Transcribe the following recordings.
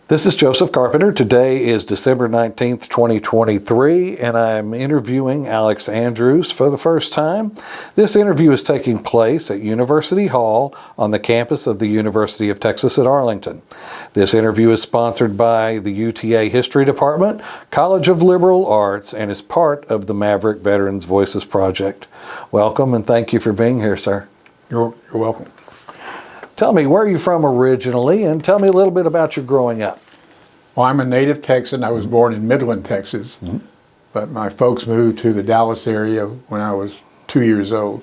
This is Joseph Carpenter. Today is December 19th, 2023, and I'm interviewing Alex Andrews for the first time. This interview is taking place at University Hall on the campus of the University of Texas at Arlington. This interview is sponsored by the UTA History Department, College of Liberal Arts, and is part of the Maverick Veterans Voices Project. Welcome, and thank you for being here, sir. You're welcome. Tell me, where are you from originally, and tell me a little bit about your growing up. Well, I'm a native Texan. I was born in Midland, Texas, but my folks moved to the Dallas area when I was 2 years old.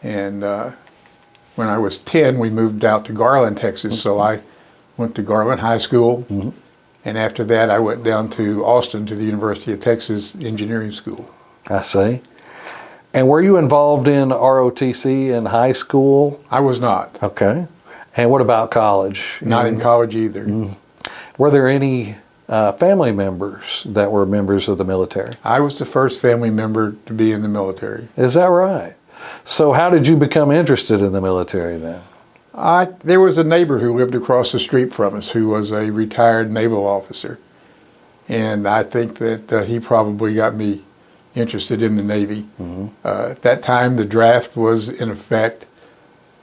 And when I was 10, we moved out to Garland, Texas, so I went to Garland High School, and after that I went down to Austin to the University of Texas Engineering School. I see. And were you involved in ROTC in high school? I was not. Okay. And what about college? Not in college either. Were there any family members that were members of the military? I was the first family member to be in the military. Is that right? So how did you become interested in the military then? There was a neighbor who lived across the street from us who was a retired naval officer. And I think that he probably got me interested in the Navy. At that time, the draft was in effect.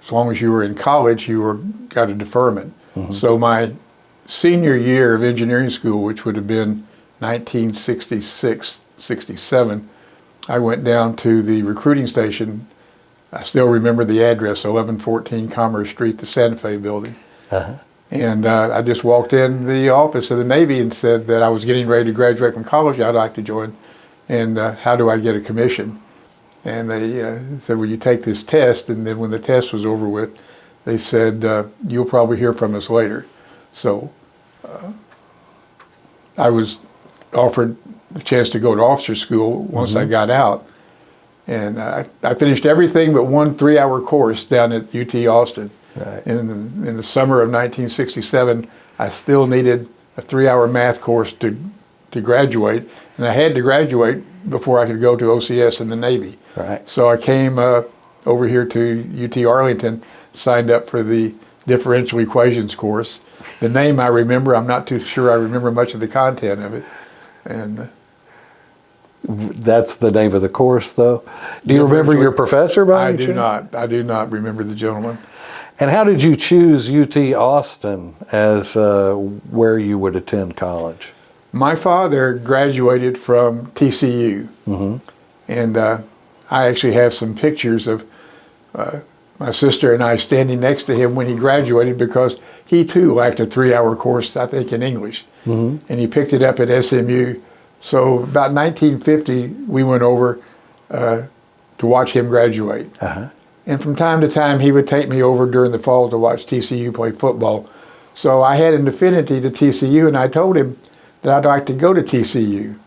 As long as you were in college, you got a deferment. So my senior year of engineering school, which would have been 1966, 67, I went down to the recruiting station. I still remember the address, 1114 Commerce Street, the Santa Fe building. And I just walked in the office of the Navy and said that I was getting ready to graduate from college. I'd like to join. And how do I get a commission? And they said, well, you take this test, and then when the test was over with, they said, you'll probably hear from us later. So I was offered the chance to go to officer school once I got out. And I finished everything but one 3-hour course down at UT Austin. Right. In the summer of 1967, I still needed a 3-hour math course to graduate, and I had to graduate before I could go to OCS in the Navy. Right. So I came over here to UT Arlington, signed up for the differential equations course. The name I remember, I'm not too sure I remember much of the content of it. And that's the name of the course, though. Do you remember your professor by any chance? I do not remember the gentleman. And how did you choose UT Austin as where you would attend college? My father graduated from TCU, and I actually have some pictures of my sister and I standing next to him when he graduated, because he too lacked a 3-hour course, I think, in English, and he picked it up at SMU. So about 1950, we went over to watch him graduate. And from time to time, he would take me over during the fall to watch TCU play football. So I had an affinity to TCU, and I told him that I'd like to go to TCU.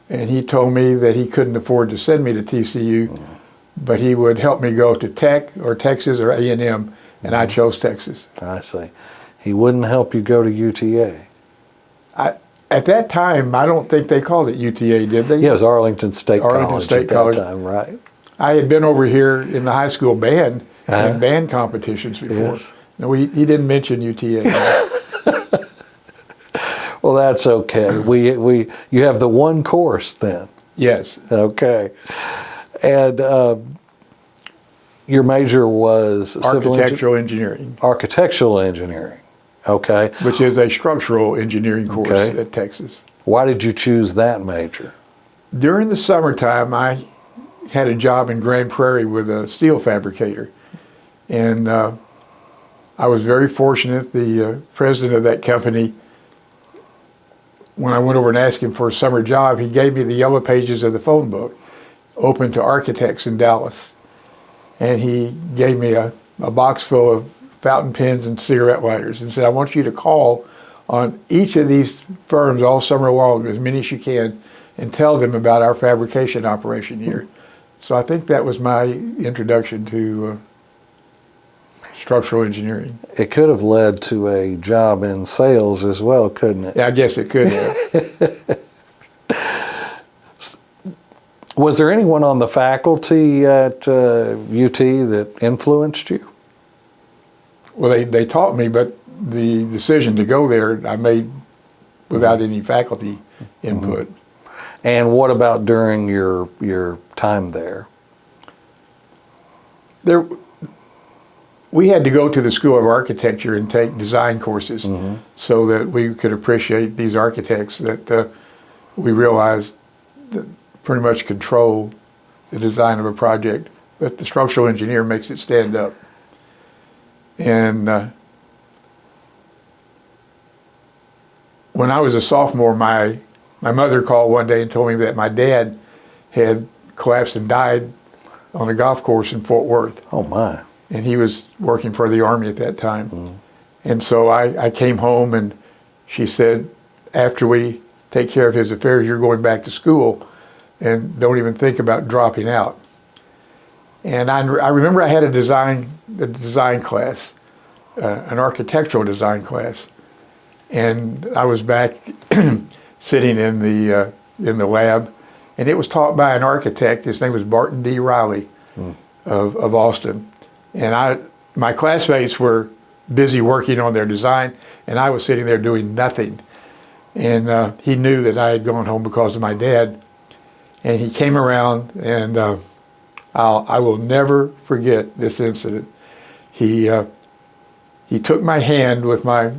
And he told me that he couldn't afford to send me to TCU, but he would help me go to Tech or Texas or A&M, and I chose Texas. I see. He wouldn't help you go to UTA. At that time, I don't think they called it UTA, did they? Yeah, it was Arlington State College. Arlington State College. That time, right. I had been over here in the high school band in band competitions before. Yes. No, he didn't mention UTA. Well, that's okay. You have the one course then. Yes. Okay. And your major was architectural engineering. Architectural engineering. Okay. Which is a structural engineering course at Texas. Why did you choose that major? During the summertime, I had a job in Grand Prairie with a steel fabricator, and I was very fortunate. The president of that company, when I went over and asked him for a summer job, he gave me the yellow pages of the phone book, open to architects in Dallas. And he gave me a box full of fountain pens and cigarette lighters and said, I want you to call on each of these firms all summer long, as many as you can, and tell them about our fabrication operation here. So I think that was my introduction to structural engineering. It could have led to a job in sales as well, couldn't it? Yeah, I guess it could have. Was there anyone on the faculty at UT that influenced you? Well, they taught me, but the decision to go there I made without any faculty input. And what about during your time there? We had to go to the School of Architecture and take design courses so that we could appreciate these architects that we realized that pretty much control the design of a project, but the structural engineer makes it stand up. And when I was a sophomore, my mother called one day and told me that my dad had collapsed and died on a golf course in Fort Worth. Oh my. And he was working for the Army at that time. And so I came home and she said, after we take care of his affairs, you're going back to school and don't even think about dropping out. And I remember I had a design class, an architectural design class. And I was back sitting in the lab, and it was taught by an architect. His name was Barton D. Riley of Austin. And my classmates were busy working on their design, and I was sitting there doing nothing. And he knew that I had gone home because of my dad. And he came around, and I will never forget this incident. He took my hand with my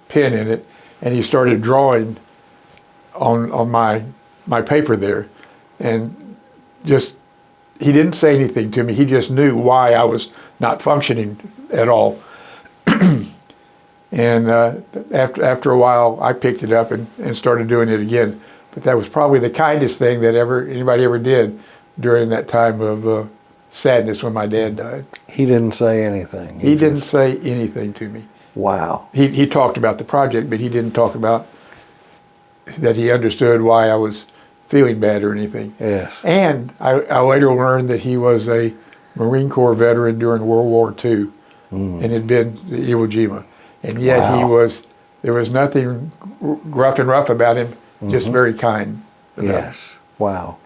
pen in it, and he started drawing on my paper there. And just, he didn't say anything to me. He just knew why I was not functioning at all. And after a while, I picked it up and started doing it again. But that was probably the kindest thing that anybody ever did during that time of sadness when my dad died. He didn't say anything. He didn't say anything to me. Wow. He talked about the project, but he didn't talk about that he understood why I was feeling bad or anything. Yes. And I later learned that he was a Marine Corps veteran during World War II and had been to Iwo Jima. And yet there was nothing gruff and rough about him, just very kind. Yes. Wow.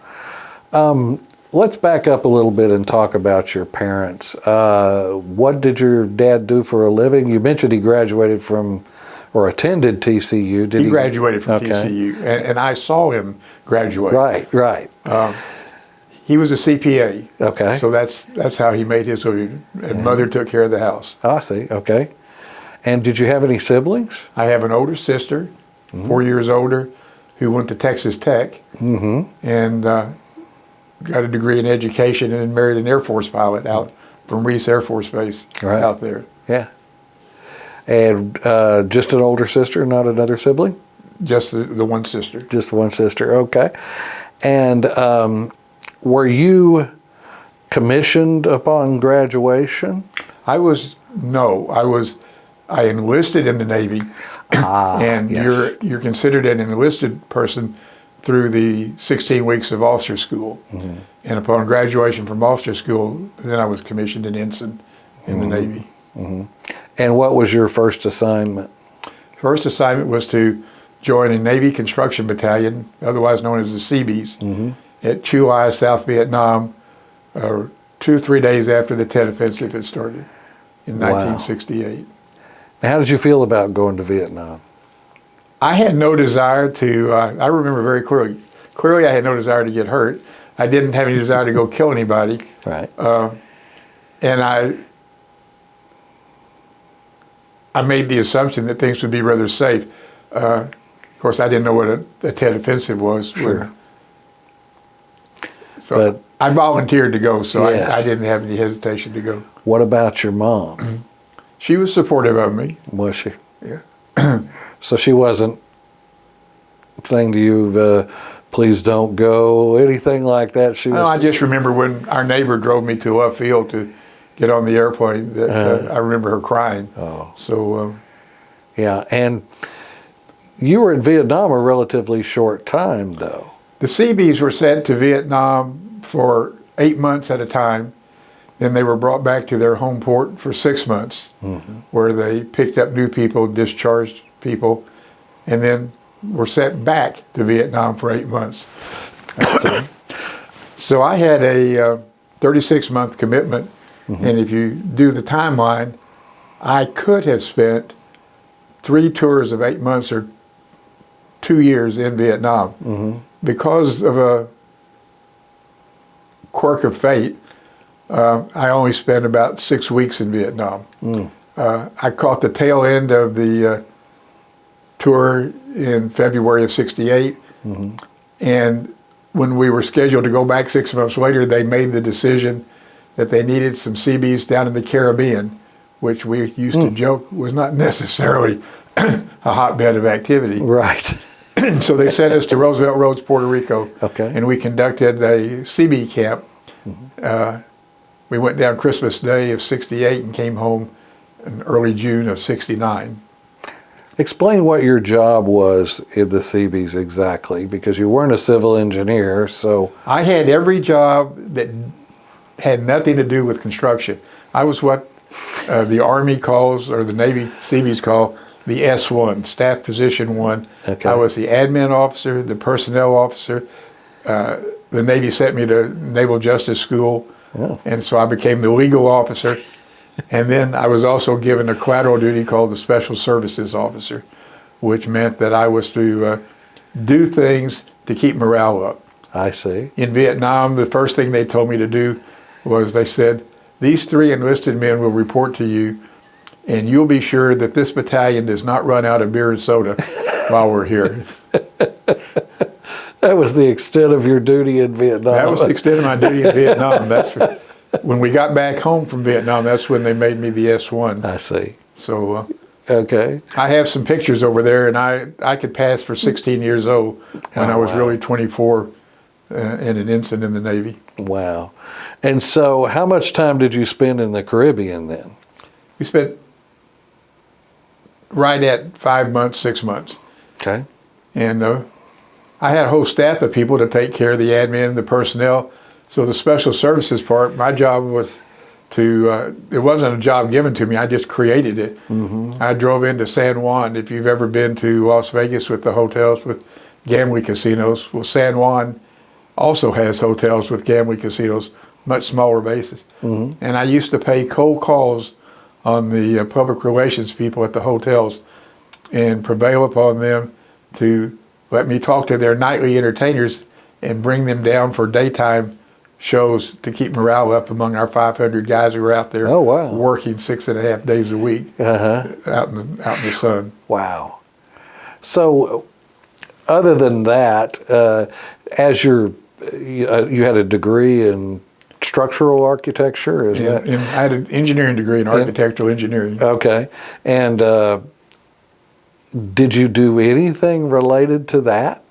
Let's back up a little bit and talk about your parents. What did your dad do for a living? You mentioned he graduated from, or attended TCU. He graduated from TCU, and I saw him graduate. Right. He was a CPA. Okay. So that's how he made his living. And Mother took care of the house. I see. Okay. And did you have any siblings? I have an older sister, 4 years older, who went to Texas Tech and got a degree in education and then married an Air Force pilot out from Reese Air Force Base out there. Yeah. And just an older sister, not another sibling? Just the one sister. Just the one sister, okay. And were you commissioned upon graduation? I enlisted in the Navy, and yes. you're considered an enlisted person through the 16 weeks of officer school. And upon graduation from officer school, then I was commissioned an ensign in the Navy. And what was your first assignment? First assignment was to join a Navy construction battalion, otherwise known as the Seabees, at Chu-Lai, South Vietnam, 2-3 days after the Tet Offensive had started in 1968. How did you feel about going to Vietnam? I had no desire to, I remember very clearly. Clearly I had no desire to get hurt. I didn't have any desire to go kill anybody. Right. And I made the assumption that things would be rather safe. Of course, I didn't know what a Tet Offensive was. Sure. But I volunteered to go, so yes. I didn't have any hesitation to go. What about your mom? She was supportive of me. Was she? Yeah. So she wasn't saying to you, please don't go, anything like that? She was. No, I just remember when our neighbor drove me to left field to get on the airplane, that I remember her crying. Oh. So. Yeah, and you were in Vietnam a relatively short time, though. The Seabees were sent to Vietnam for 8 months at a time. Then they were brought back to their home port for 6 months, where they picked up new people, discharged people, and then were sent back to Vietnam for 8 months. So I had a 36-month commitment, and if you do the timeline, I could have spent 3 tours of 8 months or 2 years in Vietnam. Because of a quirk of fate, I only spent about 6 weeks in Vietnam. I caught the tail end of the tour in February of '68, and when we were scheduled to go back 6 months later, they made the decision that they needed some Seabees down in the Caribbean, which we used to joke was not necessarily a hotbed of activity. Right. So they sent us to Roosevelt Roads, Puerto Rico, Okay. and we conducted a Seabee camp. We went down Christmas Day of '68 and came home in early June of '69. Explain what your job was in the Seabees exactly, because you weren't a civil engineer, so... I had every job that had nothing to do with construction. I was what the Army calls, or the Navy Seabees call, the S1, Staff Position 1. Okay. I was the admin officer, the personnel officer. The Navy sent me to Naval Justice School, and so I became the legal officer. And then I was also given a collateral duty called the Special Services Officer, which meant that I was to do things to keep morale up. I see. In Vietnam, the first thing they told me to do was they said, these 3 enlisted men will report to you, and you'll be sure that this battalion does not run out of beer and soda while we're here. That was the extent of your duty in Vietnam. That was the extent of my duty in Vietnam. When we got back home from Vietnam, that's when they made me the S1. I see. So Okay. I have some pictures over there, and I could pass for 16 years old when I was really 24 in an incident in the Navy. Wow. And so how much time did you spend in the Caribbean then? We spent right at 5 months, 6 months. Okay. And I had a whole staff of people to take care of the admin and the personnel. So the special services part, my job was to, it wasn't a job given to me, I just created it. I drove into San Juan. If you've ever been to Las Vegas with the hotels with gambling casinos, well, San Juan also has hotels with gambling casinos, much smaller bases. And I used to pay cold calls on the public relations people at the hotels and prevail upon them to let me talk to their nightly entertainers and bring them down for daytime shows to keep morale up among our 500 guys who were out there working 6.5 days a week out in the sun. Wow. So other than that, as you had a degree in structural architecture, is that? I had an engineering degree in architectural engineering. Okay. And did you do anything related to that?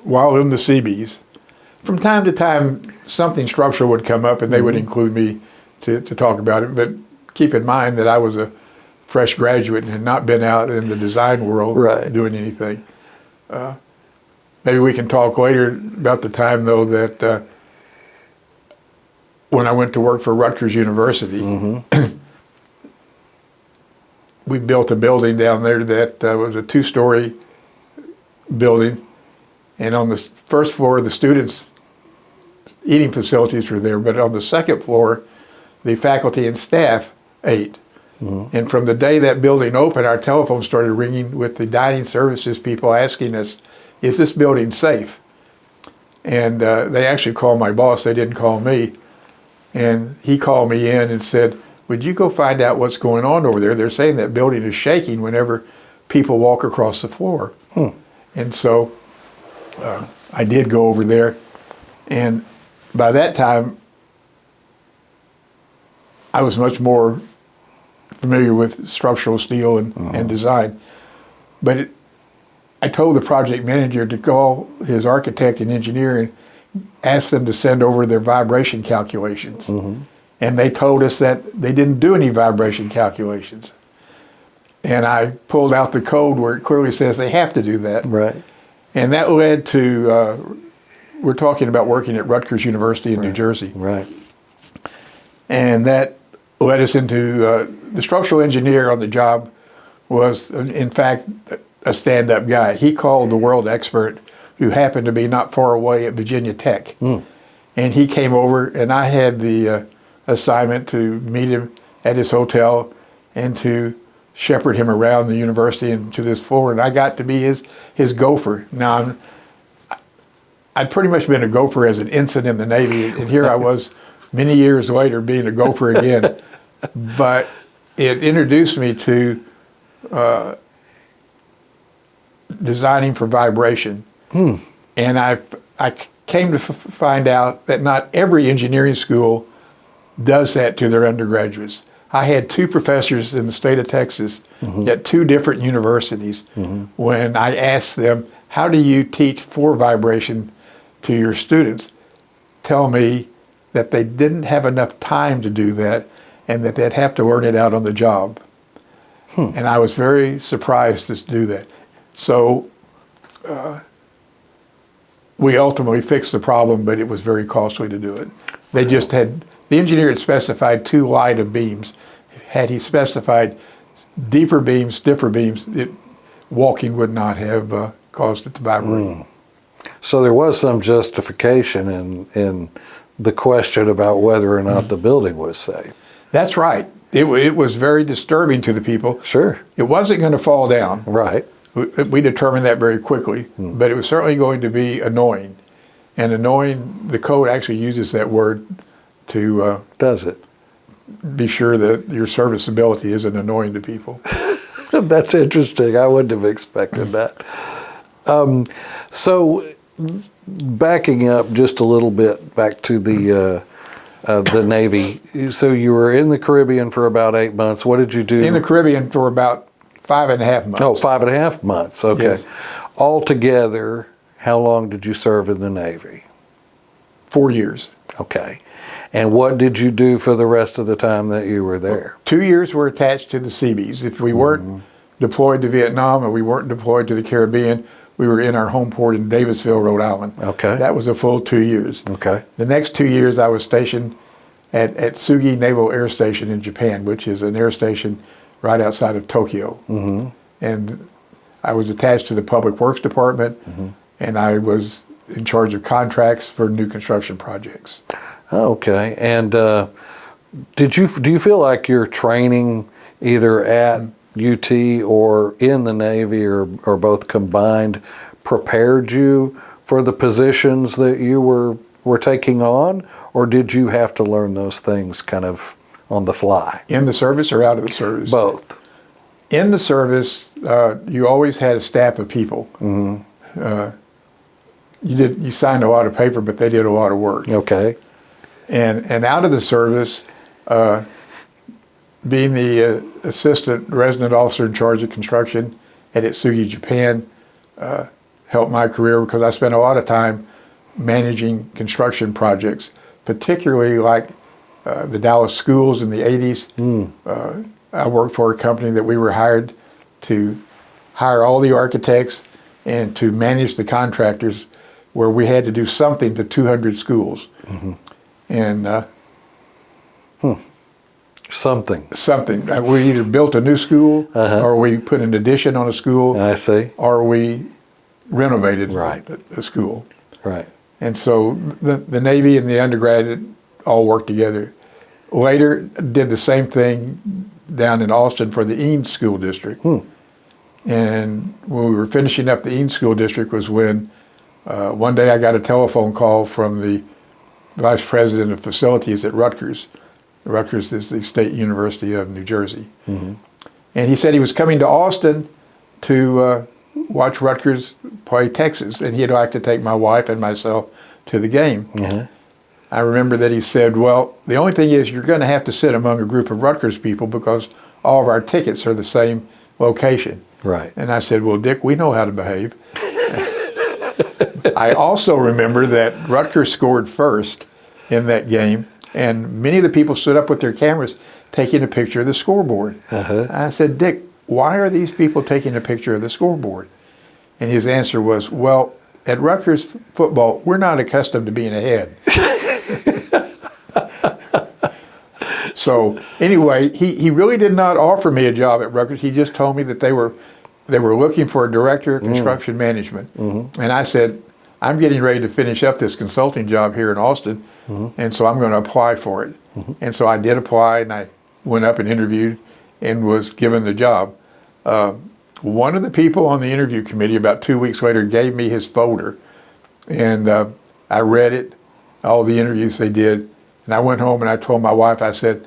While in the Seabees, from time to time, something structural would come up and they would include me to talk about it. But keep in mind that I was a fresh graduate and had not been out in the design world doing anything. Maybe we can talk later about the time, though, that when I went to work for Rutgers University, we built a building down there that was a 2-story building. And on the first floor, the students' eating facilities were there, but on the second floor, the faculty and staff ate. And from the day that building opened, our telephone started ringing with the dining services people asking us, is this building safe? And they actually called my boss, they didn't call me. And he called me in and said, would you go find out what's going on over there? They're saying that building is shaking whenever people walk across the floor. And so I did go over there, and by that time, I was much more familiar with structural steel and design. But I told the project manager to call his architect and engineer and ask them to send over their vibration calculations. And they told us that they didn't do any vibration calculations. And I pulled out the code where it clearly says they have to do that. Right. And that led to, we're talking about working at Rutgers University in New Jersey. Right. And that led us into, the structural engineer on the job was, in fact, a stand-up guy. He called the world expert who happened to be not far away at Virginia Tech. And he came over, and I had the assignment to meet him at his hotel and to shepherd him around the university and to this floor. And I got to be his gopher. Now, I'd pretty much been a gopher as an ensign in the Navy, and here I was many years later being a gopher again. But it introduced me to designing for vibration. And I came to find out that not every engineering school does that to their undergraduates. I had 2 professors in the state of Texas at 2 different universities. When I asked them, how do you teach for vibration to your students? Tell me that they didn't have enough time to do that and that they'd have to learn it out on the job. And I was very surprised to do that. So we ultimately fixed the problem, but it was very costly to do it. They just had, the engineer had specified too light of beams. Had he specified deeper beams, stiffer beams, walking would not have caused it to vibrate. So there was some justification in the question about whether or not the building was safe. That's right. It was very disturbing to the people. Sure. It wasn't going to fall down. Right. We determined that very quickly, but it was certainly going to be annoying. And annoying, the code actually uses that word to Does it? be sure that your serviceability isn't annoying to people. That's interesting. I wouldn't have expected that. So backing up just a little bit back to the Navy. So you were in the Caribbean for about 8 months. What did you do? In the Caribbean for about 5.5 months. Oh, 5.5 months. Okay. Yes. Altogether, how long did you serve in the Navy? 4 years. Okay. And what did you do for the rest of the time that you were there? 2 years were attached to the Seabees. If we weren't deployed to Vietnam or we weren't deployed to the Caribbean, we were in our home port in Davisville, Rhode Island. Okay. That was a full 2 years. Okay. The next 2 years I was stationed at Tsugi Naval Air Station in Japan, which is an air station right outside of Tokyo. And I was attached to the Public Works Department, and I was in charge of contracts for new construction projects. Okay. And do you feel like your training either at UT or in the Navy or both combined prepared you for the positions that you were taking on, or did you have to learn those things kind of on the fly? In the service or out of the service? Both. In the service, you always had a staff of people. You signed a lot of paper, but they did a lot of work. Okay. And out of the service, being the assistant resident officer in charge of construction at Itsugi, Japan, helped my career because I spent a lot of time managing construction projects, particularly like the Dallas schools in the 80s. I worked for a company that we were hired to hire all the architects and to manage the contractors, where we had to do something to 200 schools. And Something. We either built a new school, or we put an addition on a school. I see. Or we renovated Right. a school. Right. And so the Navy and the undergraduate all worked together. Later, did the same thing down in Austin for the Eanes School District. And when we were finishing up the Eanes School District was when one day I got a telephone call from the vice president of facilities at Rutgers. Rutgers is the State University of New Jersey. And he said he was coming to Austin to watch Rutgers play Texas, and he'd like to take my wife and myself to the game. I remember that he said, well, the only thing is you're going to have to sit among a group of Rutgers people because all of our tickets are the same location. Right. And I said, well, Dick, we know how to behave. I also remember that Rutgers scored first in that game, and many of the people stood up with their cameras taking a picture of the scoreboard. I said, Dick, why are these people taking a picture of the scoreboard? And his answer was, well, at Rutgers football, we're not accustomed to being ahead. So anyway, he really did not offer me a job at Rutgers. He just told me that they were looking for a director of construction management. And I said, I'm getting ready to finish up this consulting job here in Austin, and so I'm going to apply for it. And so I did apply, and I went up and interviewed, and was given the job. One of the people on the interview committee about 2 weeks later gave me his folder, and I read it, all the interviews they did, and I went home and I told my wife, I said,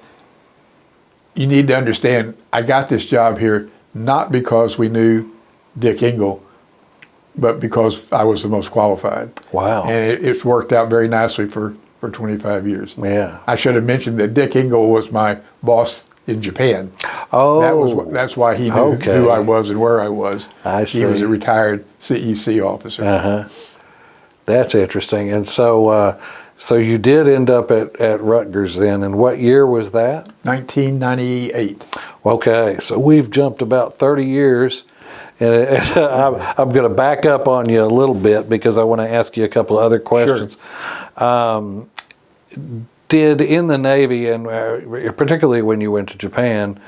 you need to understand, I got this job here not because we knew Dick Engle, but because I was the most qualified. Wow. And it's worked out very nicely for 25 years. Yeah. I should have mentioned that Dick Engle was my boss in Japan. Oh. That's why he knew who I was and where I was. I see. He was a retired CEC officer. Uh-huh. That's interesting. And so so you did end up at Rutgers then, and what year was that? 1998. Okay, so we've jumped about 30 years. And I'm going to back up on you a little bit because I want to ask you a couple of other questions. Sure. Did in the Navy, and particularly when you went to Japan,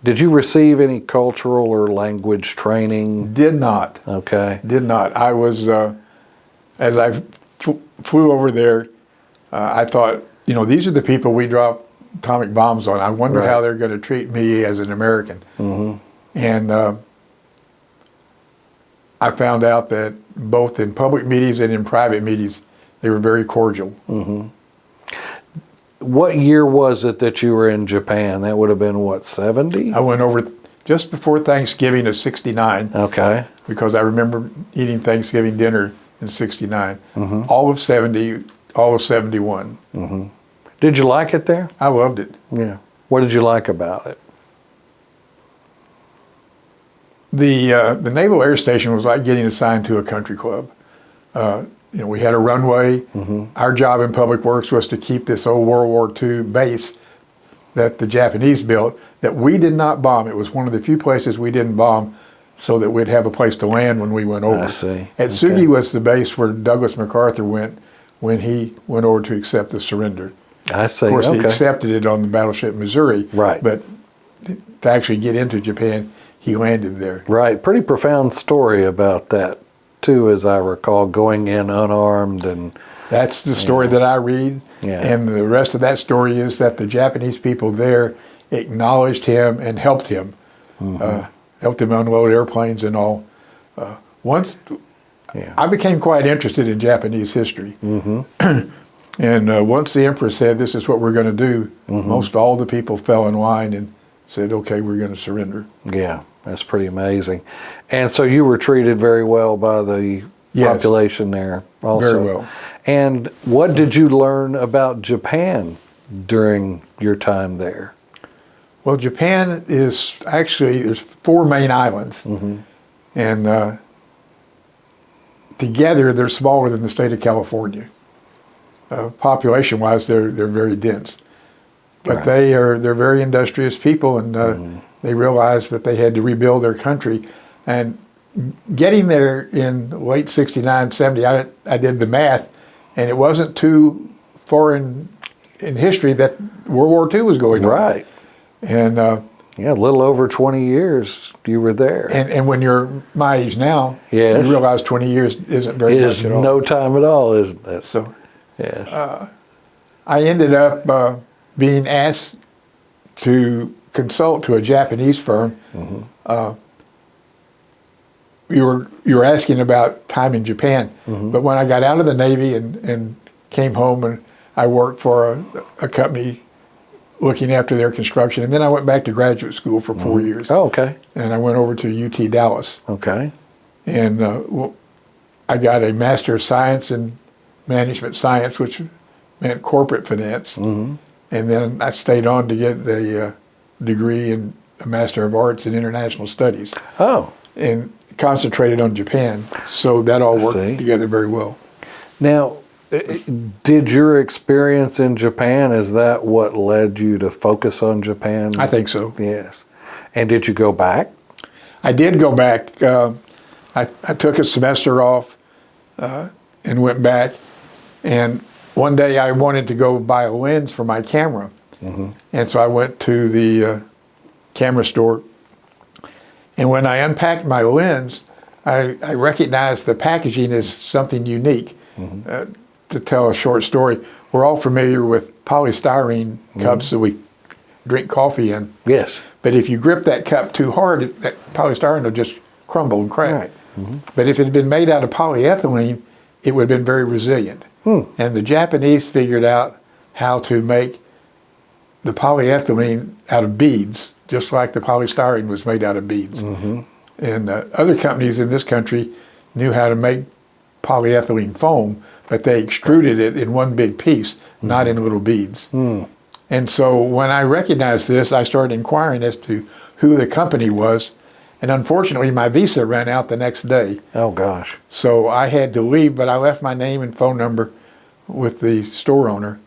did you receive any cultural or language training? Did not. Okay. Did not. I was, as I flew over there, I thought, you know, these are the people we drop atomic bombs on. I wonder how they're going to treat me as an American. Mm-hmm. And I found out that both in public meetings and in private meetings, they were very cordial. Mm-hmm. What year was it that you were in Japan? That would have been, what, 70? I went over just before Thanksgiving of 69. Okay. Because I remember eating Thanksgiving dinner in 69. Mm-hmm. All of 70, all of 71. Mm-hmm. Did you like it there? I loved it. Yeah. What did you like about it? The Naval Air Station was like getting assigned to a country club. You know, we had a runway. Mm-hmm. Our job in Public Works was to keep this old World War II base that the Japanese built that we did not bomb. It was one of the few places we didn't bomb so that we'd have a place to land when we went over. I see. Atsugi was the base where Douglas MacArthur went when he went over to accept the surrender. I see. Of course, he accepted it on the battleship Missouri. Right. But to actually get into Japan, he landed there. Right. Pretty profound story about that, too, as I recall, going in unarmed. And that's the story that I read. Yeah. And the rest of that story is that the Japanese people there acknowledged him and helped him. Mm-hmm. Helped him unload airplanes and all. Once I became quite interested in Japanese history. Mm-hmm. And once the emperor said, this is what we're going to do, mm-hmm. most all the people fell in line and said, okay, we're going to surrender. Yeah, that's pretty amazing. And so you were treated very well by the population there also. Very well. And what did you learn about Japan during your time there? Well, Japan is actually, there's 4 main islands. Mm-hmm. And together they're smaller than the state of California. Population-wise, they're very dense. But they're very industrious people, and mm-hmm. they realized that they had to rebuild their country. And getting there in late 69, 70, I did the math, and it wasn't too far in history that World War II was going on. Right. And a little over 20 years you were there. And when you're my age now, yes. you realize 20 years isn't very much at all. It is no time at all, isn't it? So, yes. I ended up being asked to consult to a Japanese firm. Mm-hmm. You were asking about time in Japan, mm-hmm. but when I got out of the Navy and came home, and I worked for a company looking after their construction, and then I went back to graduate school for 4 mm-hmm. years. Oh, okay. And I went over to UT Dallas. Okay. And I got a Master of Science in Management Science, which meant corporate finance. Mm-hmm. And then I stayed on to get a degree in a Master of Arts in International Studies. Oh. And concentrated on Japan. So that all worked together very well. Now, did your experience in Japan, is that what led you to focus on Japan? I think so. Yes. And did you go back? I did go back. I took a semester off and went back. And one day I wanted to go buy a lens for my camera. Mm-hmm. And so I went to the camera store. And when I unpacked my lens, I recognized the packaging as something unique. Mm-hmm. To tell a short story, we're all familiar with polystyrene cups mm-hmm. that we drink coffee in. Yes. But if you grip that cup too hard, that polystyrene will just crumble and crack. Right. Mm-hmm. But if it had been made out of polyethylene, it would have been very resilient. And the Japanese figured out how to make the polyethylene out of beads, just like the polystyrene was made out of beads. And other companies in this country knew how to make polyethylene foam, but they extruded it in one big piece, not in little beads. And so when I recognized this, I started inquiring as to who the company was. And unfortunately, my visa ran out the next day. Oh, gosh. So I had to leave, but I left my name and phone number with the store owner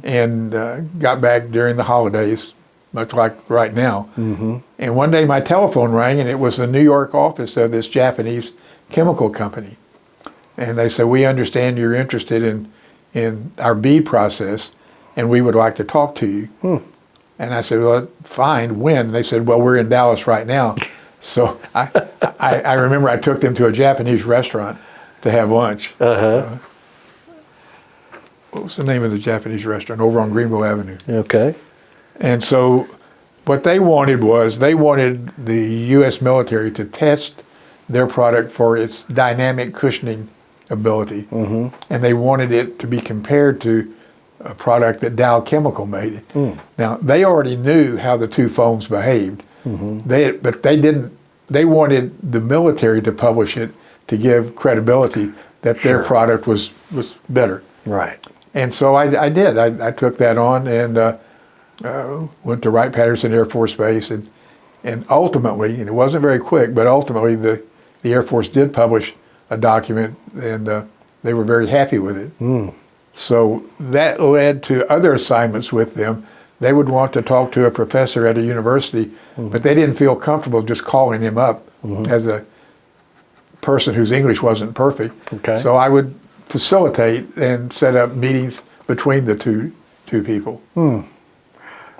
and got back during the holidays, much like right now. And one day my telephone rang, and it was the New York office of this Japanese chemical company. And they said, we understand you're interested in our bead process, and we would like to talk to you. And I said, well, fine, when? And they said, well, we're in Dallas right now. So I remember I took them to a Japanese restaurant to have lunch. What was the name of the Japanese restaurant? Over on Greenville Avenue. Okay. And so what they wanted was, they wanted the U.S. military to test their product for its dynamic cushioning ability. And they wanted it to be compared to a product that Dow Chemical made. Now, they already knew how the two foams behaved. But they didn't. They wanted the military to publish it to give credibility that their product was better. Right. And so I did. I took that on and went to Wright-Patterson Air Force Base, and ultimately, and it wasn't very quick, but ultimately the Air Force did publish a document, and they were very happy with it. So that led to other assignments with them. They would want to talk to a professor at a university, but they didn't feel comfortable just calling him up as a person whose English wasn't perfect. Okay. So I would facilitate and set up meetings between the two people.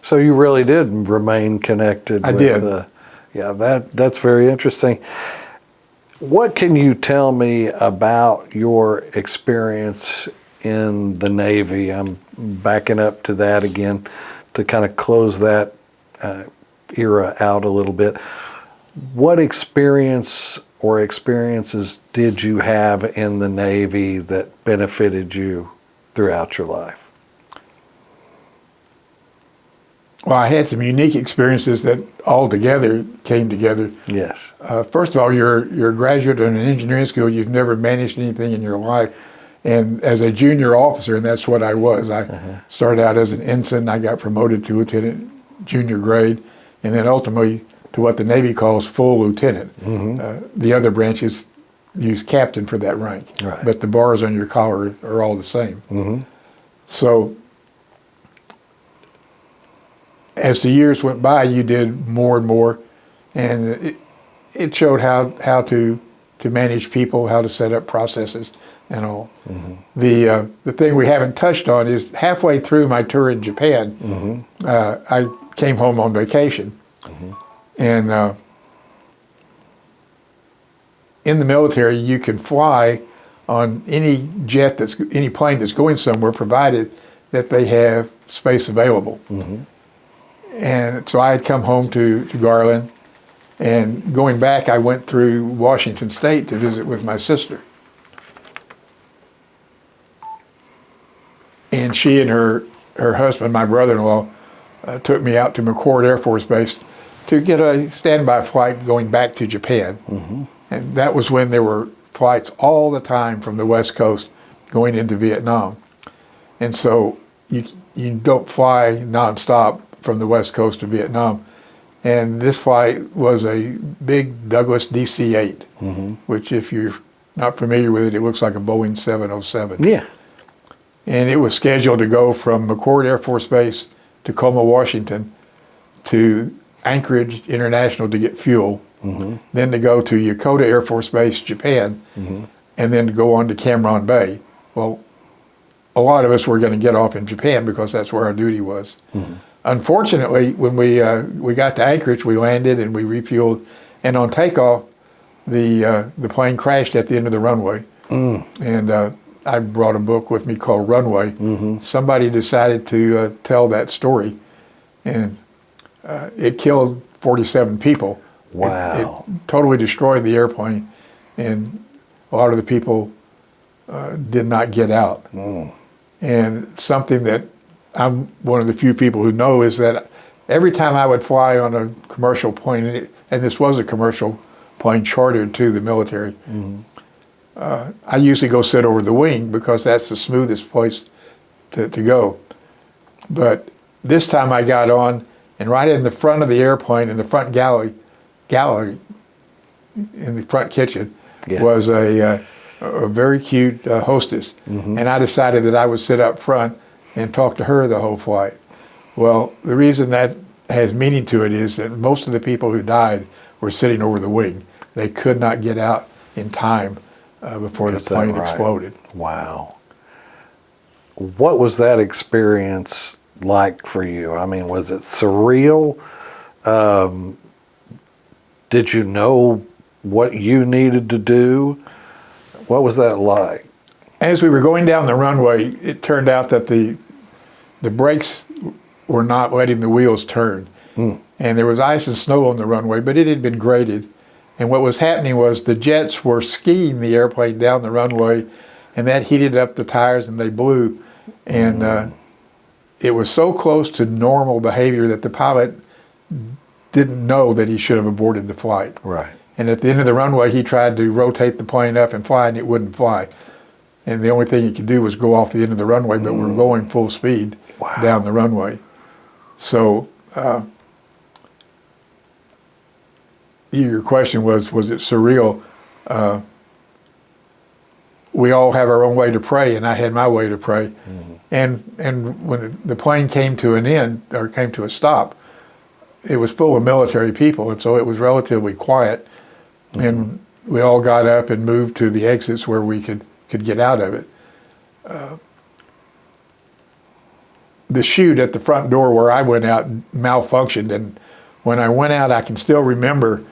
So you really did remain connected. I with, did. Yeah, that's very interesting. What can you tell me about your experience in the Navy? I'm backing up to that again to kind of close that era out a little bit. What experience or experiences did you have in the Navy that benefited you throughout your life? Well, I had some unique experiences that all together came together. Yes. First of all, you're a graduate in an engineering school. You've never managed anything in your life. And as a junior officer, and that's what I was, I started out as an ensign. I got promoted to lieutenant, junior grade, and then ultimately to what the Navy calls full lieutenant. The other branches use captain for that rank, but the bars on your collar are all the same. So as the years went by, you did more and more, and it showed how to manage people, how to set up processes and all. The thing we haven't touched on is halfway through my tour in Japan, I came home on vacation. And in the military, you can fly on any any plane that's going somewhere, provided that they have space available. And so I had come home to Garland, and going back, I went through Washington State to visit with my sister. And she and her husband, my brother-in-law, took me out to McChord Air Force Base to get a standby flight going back to Japan. And that was when there were flights all the time from the West Coast going into Vietnam. And so you don't fly nonstop from the West Coast to Vietnam. And this flight was a big Douglas DC-8, which if you're not familiar with it, it looks like a Boeing 707. Yeah. And it was scheduled to go from McChord Air Force Base, Tacoma, Washington, to Anchorage International to get fuel, then to go to Yokota Air Force Base, Japan, and then to go on to Cam Bay. Well, a lot of us were going to get off in Japan because that's where our duty was. Unfortunately, when we got to Anchorage, we landed and we refueled, and on takeoff, the plane crashed at the end of the runway. And I brought a book with me called Runway. Somebody decided to tell that story, and it killed 47 people. Wow. It totally destroyed the airplane, and a lot of the people did not get out. And something that I'm one of the few people who know is that every time I would fly on a commercial plane, and this was a commercial plane chartered to the military, I usually go sit over the wing because that's the smoothest place to go. But this time I got on, and right in the front of the airplane, in the front gallery in the front kitchen, was a very cute hostess. And I decided that I would sit up front and talk to her the whole flight. Well, the reason that has meaning to it is that most of the people who died were sitting over the wing. They could not get out in time before the plane exploded. Wow. What was that experience like for you? I mean, was it surreal? Did you know what you needed to do? What was that like? As we were going down the runway, it turned out that the brakes were not letting the wheels turn. And there was ice and snow on the runway, but it had been graded. And what was happening was the jets were skiing the airplane down the runway, and that heated up the tires and they blew. And it was so close to normal behavior that the pilot didn't know that he should have aborted the flight. Right. And at the end of the runway, he tried to rotate the plane up and fly, and it wouldn't fly. And the only thing he could do was go off the end of the runway, but we're going full speed down the runway. So your question was it surreal? We all have our own way to pray, and I had my way to pray. And when the plane came to an end, or came to a stop, it was full of military people, and so it was relatively quiet. And we all got up and moved to the exits where we could get out of it. The chute at the front door where I went out malfunctioned, and when I went out, I can still remember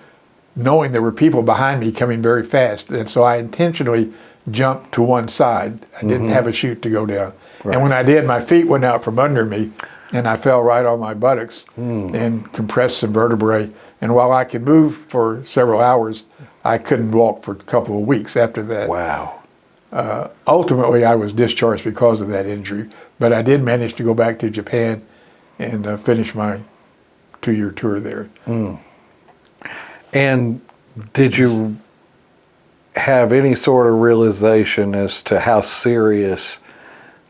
knowing there were people behind me coming very fast, and so I intentionally jumped to one side. I didn't have a chute to go down. Right. And when I did, my feet went out from under me, and I fell right on my buttocks and compressed some vertebrae. And while I could move for several hours, I couldn't walk for a couple of weeks after that. Wow. Ultimately, I was discharged because of that injury, but I did manage to go back to Japan and finish my 2-year tour there. And did you have any sort of realization as to how serious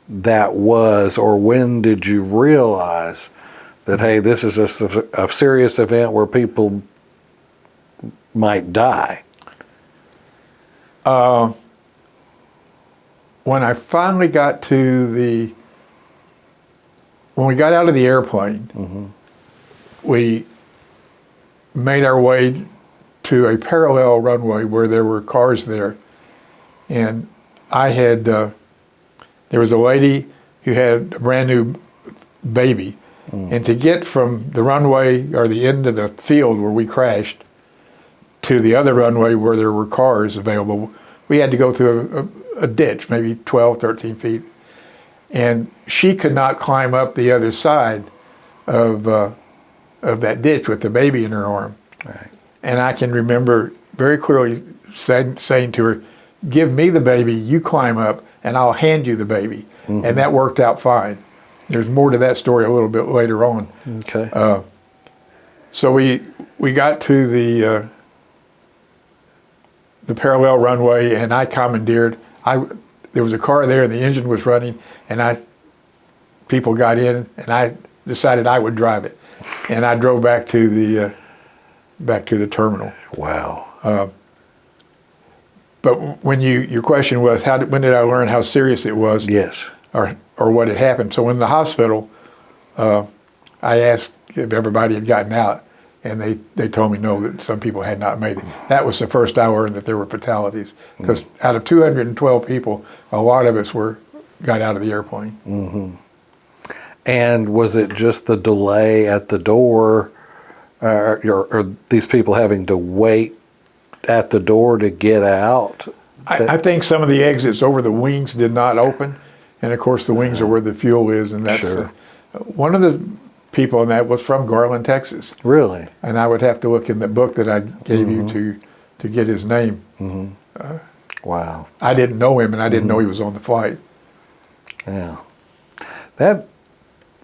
that was, or when did you realize that, hey, this is a serious event where people might die? When I finally got when we got out of the airplane, we made our way to a parallel runway where there were cars there. And there was a lady who had a brand new baby. And to get from the runway, or the end of the field where we crashed, to the other runway where there were cars available, we had to go through a ditch, maybe 12, 13 feet. And she could not climb up the other side of that ditch with the baby in her arm. Right. And I can remember very clearly saying to her, "Give me the baby, you climb up, and I'll hand you the baby." And that worked out fine. There's more to that story a little bit later on. Okay. So we got to the parallel runway, and I commandeered. There was a car there, and the engine was running, and people got in, and I decided I would drive it, and I drove back to the terminal. Wow. But when your question was when did I learn how serious it was? Yes. Or what had happened. So in the hospital, I asked if everybody had gotten out, and they told me no, that some people had not made it. That was the first I learned that there were fatalities, because out of 212 people, a lot of us got out of the airplane. And was it just the delay at the door, or these people having to wait at the door to get out? I think some of the exits over the wings did not open, and of course the wings are where the fuel is, and that's Sure. one of the people, and that was from Garland, Texas. Really? And I would have to look in the book that I gave you to get his name. Wow. I didn't know him, and I didn't know he was on the flight. Yeah. That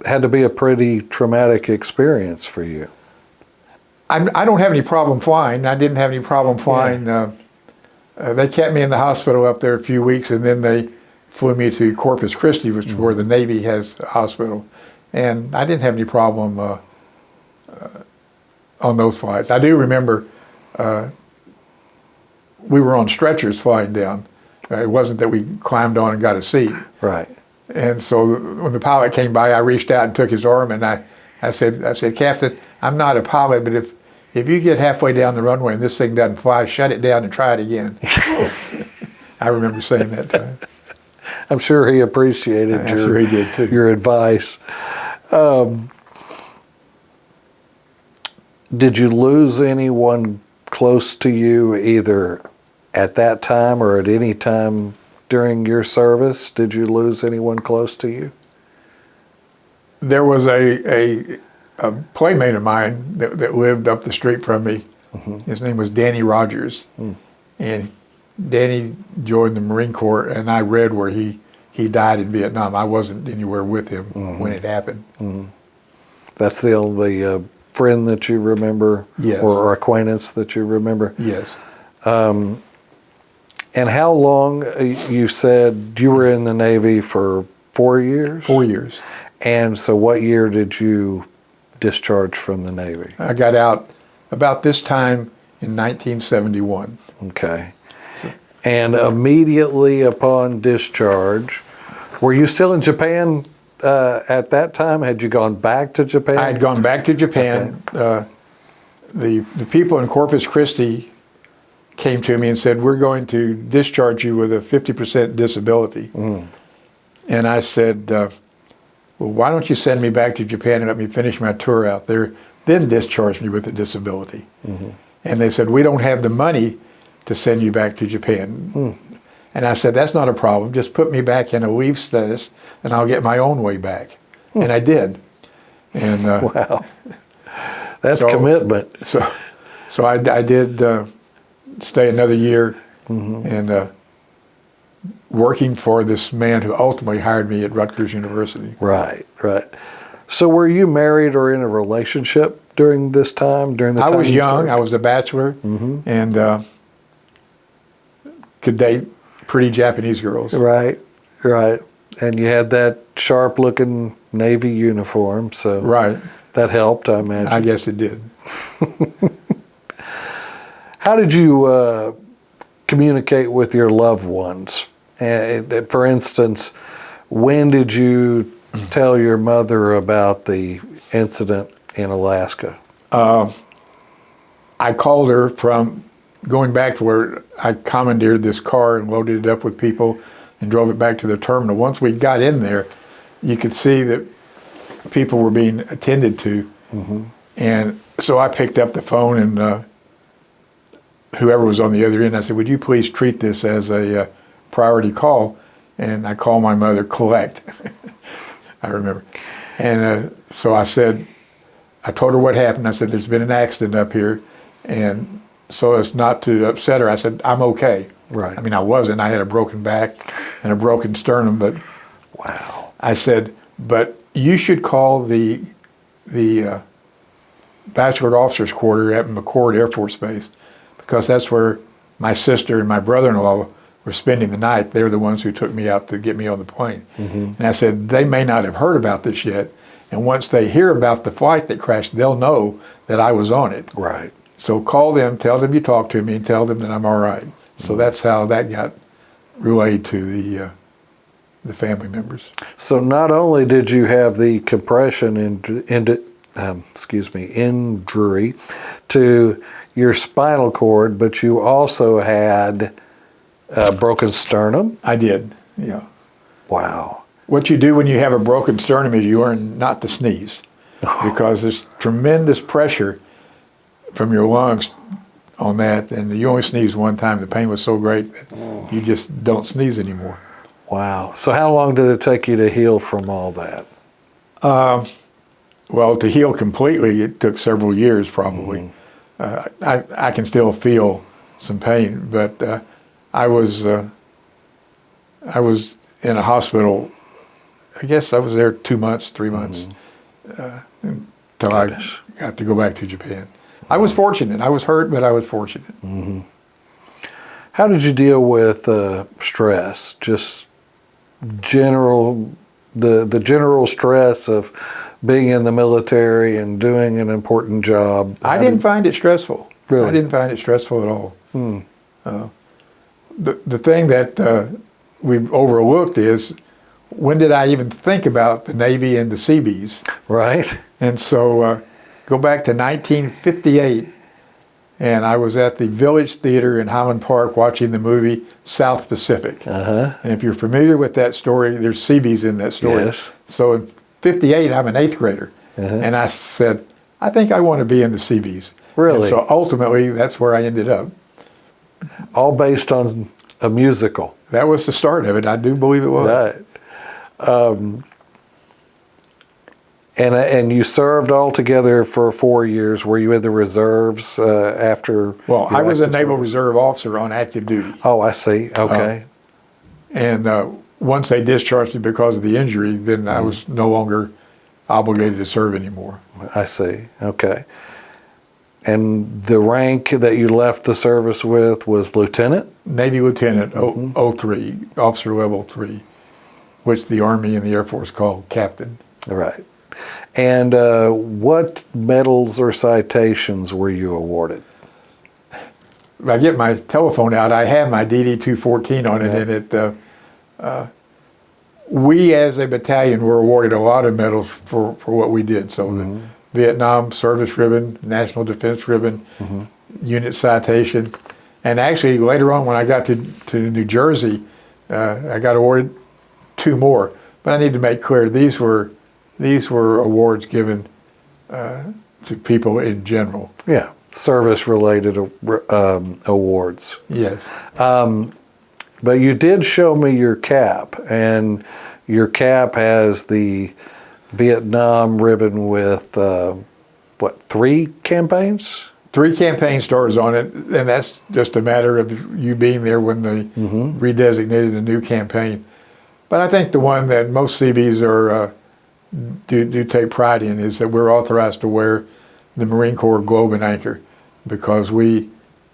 had to be a pretty traumatic experience for you. I don't have any problem flying. I didn't have any problem flying. They kept me in the hospital up there a few weeks, and then they flew me to Corpus Christi, which is where the Navy has a hospital. And I didn't have any problem on those flights. I do remember we were on stretchers flying down. It wasn't that we climbed on and got a seat. Right. And so when the pilot came by, I reached out and took his arm, and I said, Captain, I'm not a pilot, but if you get halfway down the runway and this thing doesn't fly, shut it down and try it again. I remember saying that to him. I'm sure he appreciated I'm sure he did too. your advice. Did you lose anyone close to you either at that time or at any time during your service? Did you lose anyone close to you? There was a playmate of mine that lived up the street from me. His name was Danny Rogers. And Danny joined the Marine Corps, and I read where he died in Vietnam. I wasn't anywhere with him when it happened. That's the only friend that you remember? Yes. Or acquaintance that you remember? Yes. And how long, you said you were in the Navy for 4 years? 4 years. And so what year did you discharge from the Navy? I got out about this time in 1971. Okay. And immediately upon discharge, were you still in Japan at that time? Had you gone back to Japan? I had gone back to Japan. Okay. The people in Corpus Christi came to me and said, we're going to discharge you with a 50% disability. And I said, well, why don't you send me back to Japan and let me finish my tour out there, then discharge me with a disability. And they said, we don't have the money to send you back to Japan. And I said, that's not a problem. Just put me back in a leave status and I'll get my own way back. And I did. And wow. That's commitment. So I did stay another year and working for this man who ultimately hired me at Rutgers University. Right, right. So were you married or in a relationship during this time? I was young. I was a bachelor and could date pretty Japanese girls. Right, right. And you had that sharp-looking Navy uniform, so right. That helped, I imagine. I guess it did. How did you communicate with your loved ones? And for instance, when did you tell your mother about the incident in Alaska? I called her from going back to where I commandeered this car and loaded it up with people and drove it back to the terminal. Once we got in there, you could see that people were being attended to. And so I picked up the phone and whoever was on the other end, I said, would you please treat this as a priority call? And I called my mother, Collect. I remember. And so I said, I told her what happened. I said, there's been an accident up here. And so as not to upset her, I said, I'm okay. Right. I mean, I wasn't. I had a broken back and a broken sternum, but wow. I said, but you should call the Bachelor Officers Quarter at McCord Air Force Base, because that's where my sister and my brother-in-law were spending the night. They're the ones who took me out to get me on the plane. And I said, they may not have heard about this yet, and once they hear about the flight that crashed, they'll know that I was on it. Right. So call them, tell them you talked to me, and tell them that I'm all right. So that's how that got relayed to the family members. So not only did you have the compression injury to your spinal cord, but you also had a broken sternum? I did, yeah. Wow. What you do when you have a broken sternum is you learn not to sneeze, because there's tremendous pressure from your lungs on that, and you only sneezed one time. The pain was so great that you just don't sneeze anymore. Wow. So how long did it take you to heal from all that? Well, to heal completely, it took several years probably. I can still feel some pain, but I was in a hospital. I guess I was there 2 months, 3 months, until I got to go back to Japan. I was fortunate. I was hurt, but I was fortunate. How did you deal with stress? Just the general stress of being in the military and doing an important job. I didn't find it stressful. Really? I didn't find it stressful at all. The thing that we've overlooked is, when did I even think about the Navy and the Seabees? Right. And so go back to 1958, and I was at the Village Theater in Highland Park watching the movie South Pacific. And if you're familiar with that story, there's Seabees in that story. Yes. So in 58, I'm an 8th grader. And I said, I think I want to be in the Seabees. Really? And so ultimately, that's where I ended up. All based on a musical. That was the start of it. I do believe it was. Right. And you served altogether for 4 years. Were you in the reserves after? Well, I was a Naval service? Reserve officer on active duty. Oh, I see. Okay. And once they discharged me because of the injury, then I was no longer obligated to serve anymore. I see. Okay. And the rank that you left the service with was lieutenant? Navy Lieutenant, 03, officer level 3, which the Army and the Air Force call captain. Right. And what medals or citations were you awarded? If I get my telephone out, I have my DD-214 on it, and we as a battalion were awarded a lot of medals for what we did. So the Vietnam Service Ribbon, National Defense Ribbon, Unit Citation, and actually later on when I got to New Jersey, I got awarded 2 more. But I need to make clear, these were awards given to people in general. Yeah, service-related awards. Yes. But you did show me your cap, and your cap has the Vietnam ribbon with, 3 campaigns? 3 campaign stars on it, and that's just a matter of you being there when they redesignated a new campaign. But I think the one that most Seabees do take pride in is that we're authorized to wear the Marine Corps globe and anchor, because we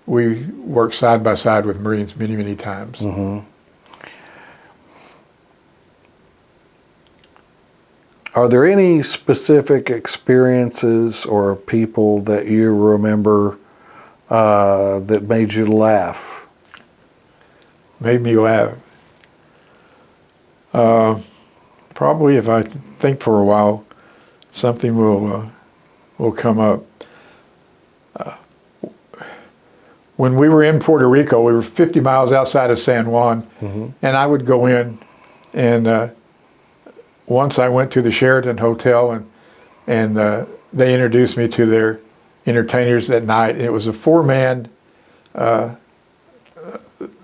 work side by side with Marines many, many times. Are there any specific experiences or people that you remember that made you laugh? Made me laugh. Probably if I think for a while, something will come up. When we were in Puerto Rico, we were 50 miles outside of San Juan, and I would go in, and once I went to the Sheraton Hotel, and they introduced me to their entertainers at night. And it was a 4-man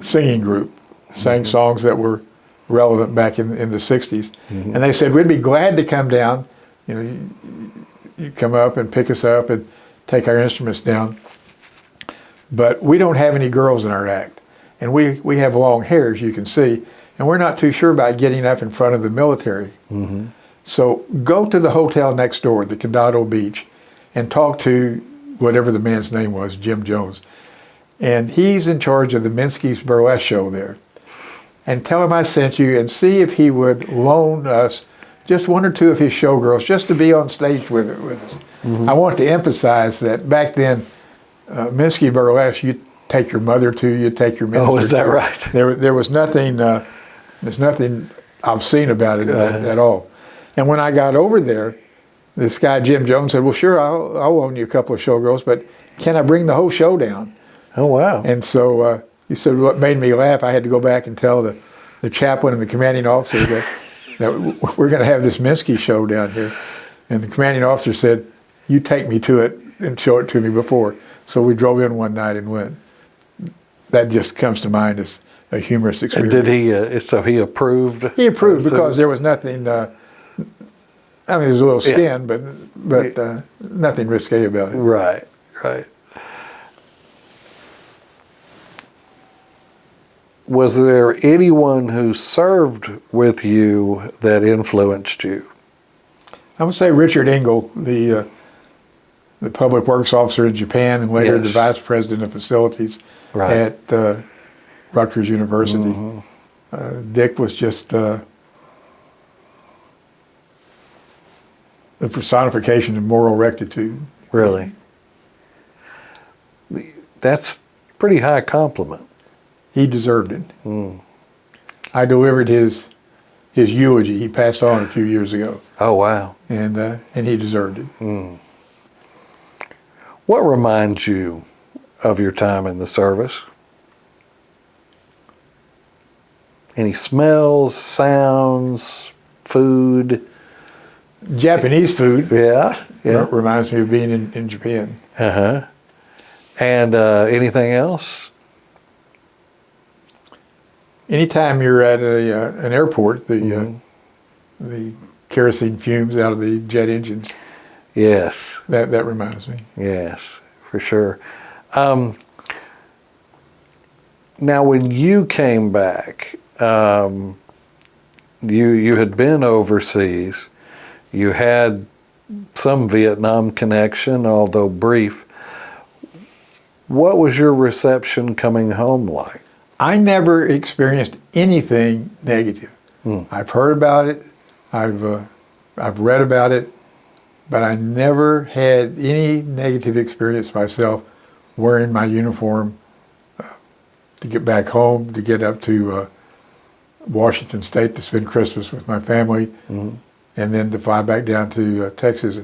singing group, sang songs that were relevant back in the 60s. And they said, we'd be glad to come down. You come up and pick us up and take our instruments down. But we don't have any girls in our act. And we have long hair, as you can see, and we're not too sure about getting up in front of the military. So go to the hotel next door, the Condado Beach, and talk to whatever the man's name was, Jim Jones. And he's in charge of the Minsky's Burlesque show there. And tell him I sent you, and see if he would loan us just 1 or 2 of his showgirls just to be on stage with us. I want to emphasize that back then, Minsky Burlesque, you take your mother to, you take your minister. Oh, is that to. right? There was nothing, there's nothing obscene about it at all. And when I got over there, this guy Jim Jones said, well, sure, I'll loan you a couple of showgirls, but can I bring the whole show down? Oh, wow. And so he said, what made me laugh, I had to go back and tell the chaplain and the commanding officer that we're going to have this Minsky show down here. And the commanding officer said, you take me to it and show it to me before. So we drove in one night and went. That just comes to mind as a humorous experience. And did he, so he approved? He approved because there was nothing I mean, there's a little skin, but nothing risque about it. Right, right. Was there anyone who served with you that influenced you? I would say Richard Engel, the public works officer in Japan, and later the vice president of facilities at Rutgers University. Dick was just the personification of moral rectitude. Really? That's a pretty high compliment. He deserved it. I delivered his eulogy. He passed on a few years ago. Oh, wow. And he deserved it. What reminds you of your time in the service? Any smells, sounds, food? Japanese food. Yeah. Reminds me of being in Japan. Uh-huh. And anything else? Anytime you're at an airport, the kerosene fumes out of the jet engines. Yes. That reminds me. Yes, for sure. Now, when you came back, you had been overseas. You had some Vietnam connection, although brief. What was your reception coming home like? I never experienced anything negative. I've heard about it, I've read about it, but I never had any negative experience myself wearing my uniform to get back home, to get up to Washington State to spend Christmas with my family, and then to fly back down to Texas.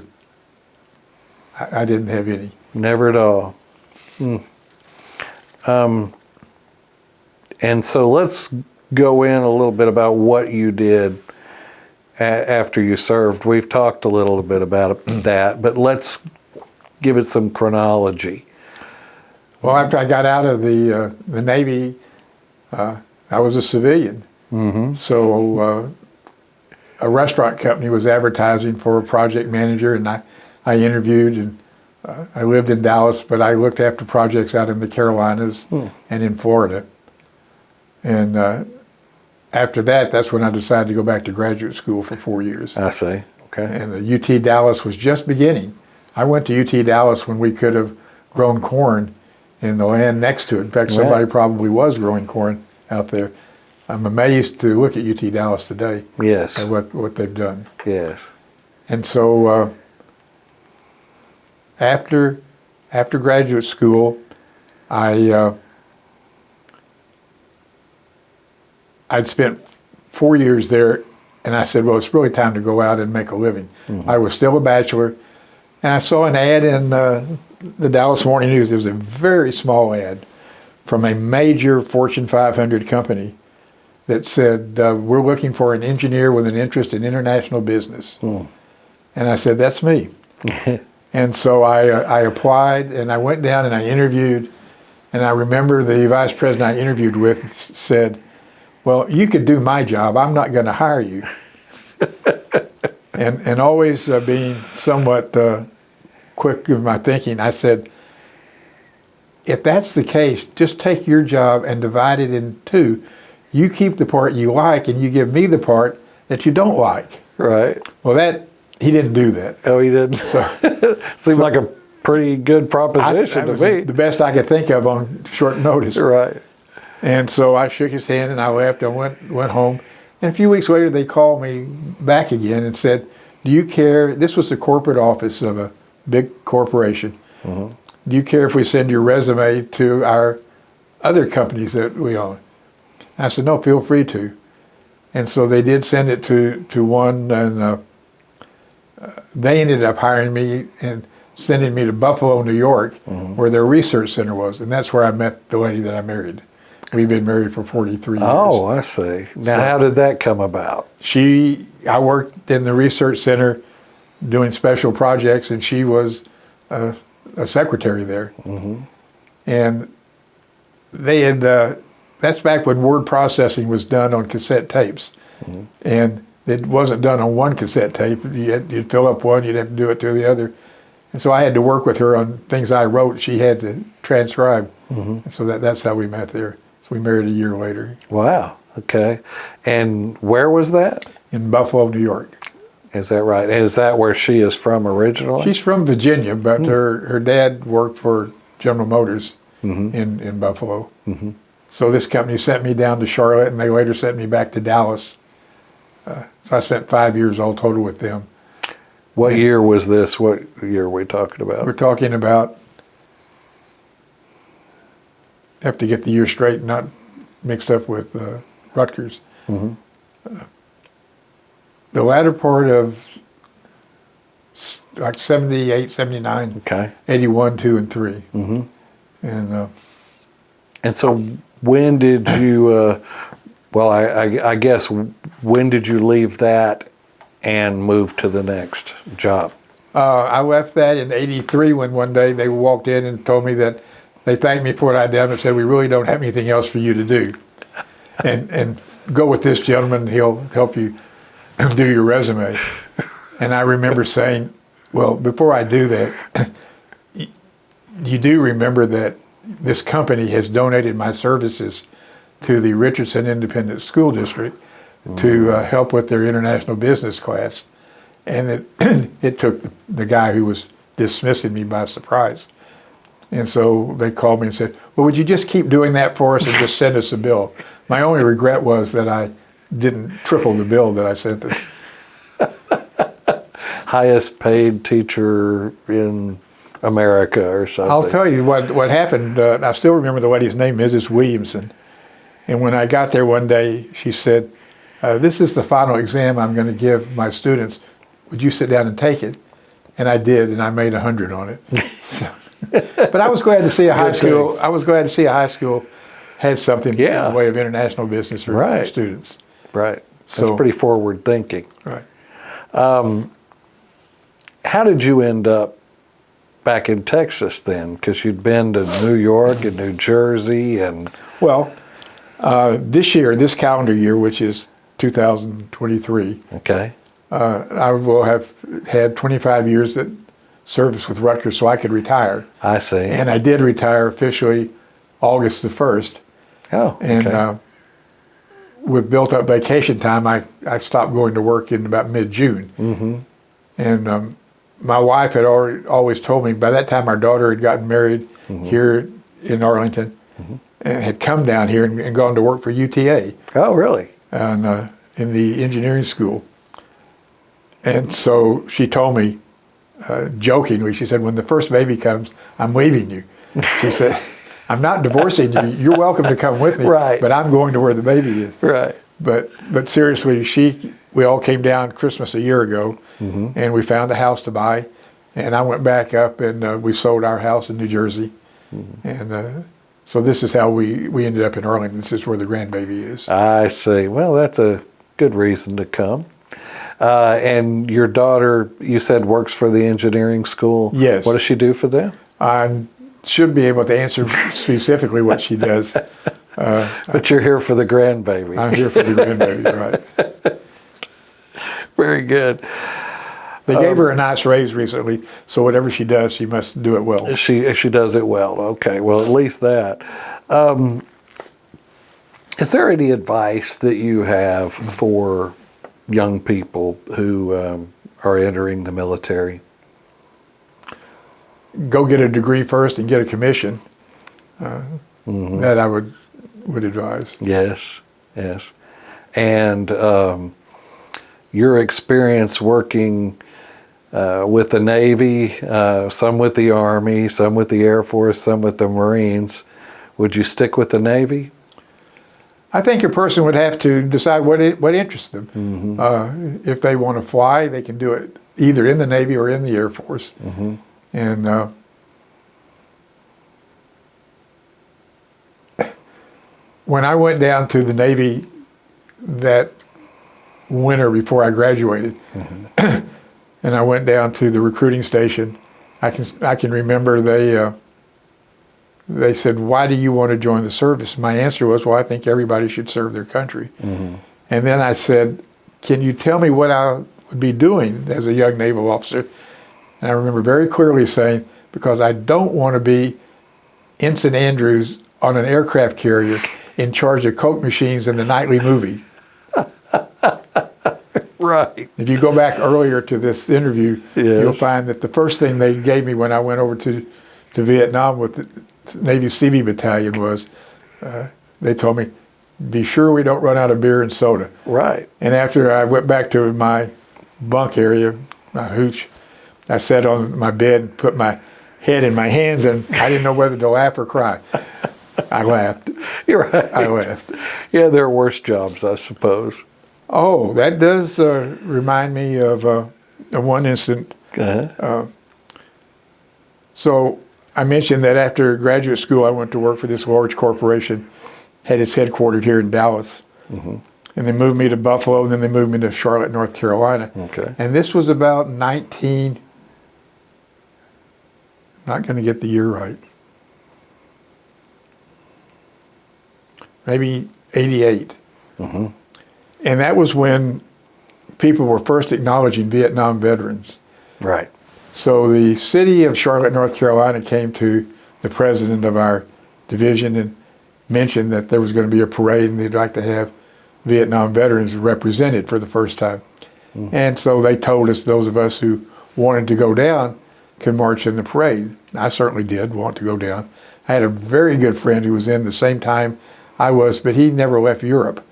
I didn't have any. Never at all. And so let's go in a little bit about what you did after you served. We've talked a little bit about that, but let's give it some chronology. Well, after I got out of the Navy, I was a civilian. So a restaurant company was advertising for a project manager, and I interviewed, and I lived in Dallas, but I looked after projects out in the Carolinas and in Florida. And after that, that's when I decided to go back to graduate school for 4 years. I see. Okay. And the UT Dallas was just beginning. I went to UT Dallas when we could have grown corn in the land next to it. In fact, somebody probably was growing corn out there. I'm amazed to look at UT Dallas today. Yes. And what they've done. Yes. And so after graduate school, I'd spent 4 years there, and I said, well, it's really time to go out and make a living. I was still a bachelor, and I saw an ad in the Dallas Morning News. It was a very small ad from a major Fortune 500 company that said, we're looking for an engineer with an interest in international business. And I said, that's me. And so I applied, and I went down and I interviewed, and I remember the vice president I interviewed with said, well, you could do my job. I'm not going to hire you. and always being somewhat quick in my thinking, I said, if that's the case, just take your job and divide it in two. You keep the part you like, and you give me the part that you don't like. Right. Well, he didn't do that. Oh, he didn't? So Seemed like a pretty good proposition to me. The best I could think of on short notice. Right. And so I shook his hand and I left. I went home. And a few weeks later, they called me back again and said, do you care? This was the corporate office of a big corporation. Do you care if we send your resume to our other companies that we own? I said, no, feel free to. And so they did send it to one, and they ended up hiring me and sending me to Buffalo, New York, where their research center was. And that's where I met the lady that I married. We've been married for 43 years. Oh, I see. Now, how did that come about? I worked in the research center doing special projects, and she was a secretary there. And they had, that's back when word processing was done on cassette tapes. And it wasn't done on one cassette tape. You'd fill up one, you'd have to do it to the other. And so I had to work with her on things I wrote. She had to transcribe. And so that's how we met there. So we married a year later. Wow. Okay. And where was that? In Buffalo, New York. Is that right? Is that where she is from originally? She's from Virginia, but her dad worked for General Motors in Buffalo. So this company sent me down to Charlotte, and they later sent me back to Dallas. So I spent 5 years all total with them. What year was this? What year are we talking about? We're talking about, have to get the year straight, not mixed up with Rutgers. The latter part of like 78, 79, Okay. 81, 2, and 3. And so when did you, well, I guess, when did you leave that and move to the next job? I left that in 83 when one day they walked in and told me that they thanked me for what I'd done and said, we really don't have anything else for you to do. And go with this gentleman, he'll help you do your resume. And I remember saying, well, before I do that, you do remember that this company has donated my services to the Richardson Independent School District to help with their international business class. And it took the guy who was dismissing me by surprise. And so they called me and said, well, would you just keep doing that for us and just send us a bill? My only regret was that I didn't triple the bill that I sent them. Highest paid teacher in America or something. I'll tell you what happened. I still remember the lady's name, Mrs. Williamson. And when I got there one day, she said, this is the final exam I'm going to give my students. Would you sit down and take it? And I did, and I made 100 on it. So, but I was glad to see a high school. Thing. I was glad to see a high school had something in the way of international business for their students. Right. That's pretty forward thinking. Right. How did you end up back in Texas then? Because you'd been to New York and New Jersey and... Well, this calendar year, which is 2023, okay, I will have had 25 years that service with Rutgers so I could retire. I see. And I did retire officially August the 1st. Oh, okay. And with built-up vacation time, I stopped going to work in about mid-June. And my wife had always told me, by that time our daughter had gotten married here in Arlington and had come down here and gone to work for UTA. Oh, really? And, in the engineering school. And so she told me, jokingly, she said, when the first baby comes, I'm leaving you. She said, I'm not divorcing you. You're welcome to come with me, but I'm going to where the baby is. Right. But seriously, we all came down Christmas a year ago, and we found a house to buy. And I went back up, and we sold our house in New Jersey. And so this is how we ended up in Arlington. This is where the grandbaby is. I see. Well, that's a good reason to come. And your daughter, you said, works for the engineering school? Yes. What does she do for them? I should be able to answer specifically what she does. But you're here for the grandbaby. I'm here for the grandbaby, right. Very good. They gave her a nice raise recently, so whatever she does, she must do it well. She does it well. Okay, well, at least that. Is there any advice that you have for young people who are entering the military? Go get a degree first and get a commission. That I would advise. Yes, yes. And your experience working with the Navy, some with the Army, some with the Air Force, some with the Marines, would you stick with the Navy? I think a person would have to decide what interests them. If they want to fly, they can do it either in the Navy or in the Air Force. And when I went down to the Navy that winter before I graduated, and I went down to the recruiting station, I can remember they said, "Why do you want to join the service?" My answer was, "Well, I think everybody should serve their country." And then I said, can you tell me what I would be doing as a young naval officer? And I remember very clearly saying, because I don't want to be Ensign Andrews on an aircraft carrier in charge of Coke machines in the nightly movie. Right. If you go back earlier to this interview, Yes. you'll find that the first thing they gave me when I went over to Vietnam with the Navy CV Battalion was, they told me, be sure we don't run out of beer and soda. Right. And after I went back to my bunk area, my hooch, I sat on my bed and put my head in my hands, and I didn't know whether to laugh or cry. I laughed. You're right. I laughed. Yeah, there are worse jobs, I suppose. Oh, that does remind me of one incident. Uh-huh. So I mentioned that after graduate school, I went to work for this large corporation, had its headquartered here in Dallas. Mm-hmm. And they moved me to Buffalo, and then they moved me to Charlotte, North Carolina. Okay. And this was about not going to get the year right, maybe 88. Mm-hmm. And that was when people were first acknowledging Vietnam veterans. Right. So the city of Charlotte, North Carolina came to the president of our division and mentioned that there was going to be a parade and they'd like to have Vietnam veterans represented for the first time. Mm. And so they told us, those of us who wanted to go down could march in the parade. I certainly did want to go down. I had a very good friend who was in the same time I was, but he never left Europe.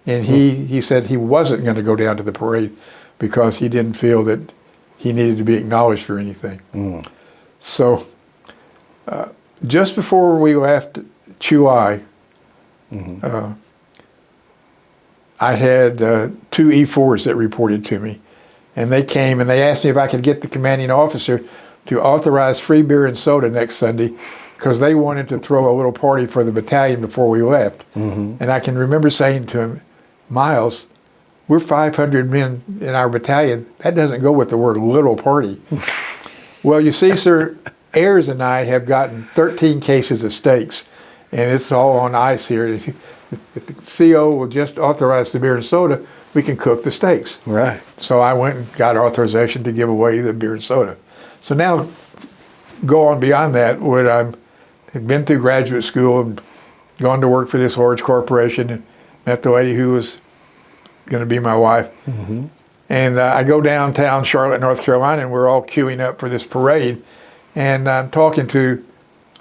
And he said he wasn't going to go down to the parade because he didn't feel that he needed to be acknowledged for anything. Mm. So just before we left Chuai, mm-hmm. I had 2 E4s that reported to me. And they came and they asked me if I could get the commanding officer to authorize free beer and soda next Sunday because they wanted to throw a little party for the battalion before we left. Mm-hmm. And I can remember saying to him, Miles, we're 500 men in our battalion. That doesn't go with the word little party. Well, you see, sir, Ayers and I have gotten 13 cases of steaks, and it's all on ice here. If the CO will just authorize the beer and soda, we can cook the steaks. Right. So I went and got authorization to give away the beer and soda. So now, go on beyond that, when I had been through graduate school and gone to work for this large corporation and met the lady who was going to be my wife. Mm-hmm. And I go downtown Charlotte, North Carolina, and we're all queuing up for this parade. And I'm talking to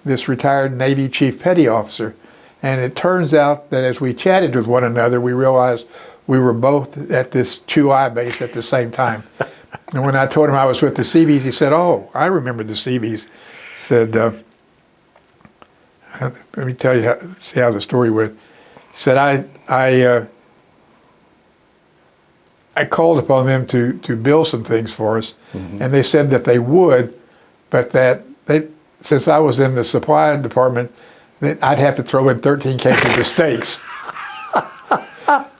this retired Navy Chief Petty Officer. And it turns out that as we chatted with one another, we realized we were both at this Chuai base at the same time. And when I told him I was with the Seabees, he said, oh, I remember the Seabees. Said, let me tell you, see how the story went. He said, I called upon them to build some things for us, mm-hmm. and they said that they would, but that since I was in the supply department, that I'd have to throw in 13 cases of steaks.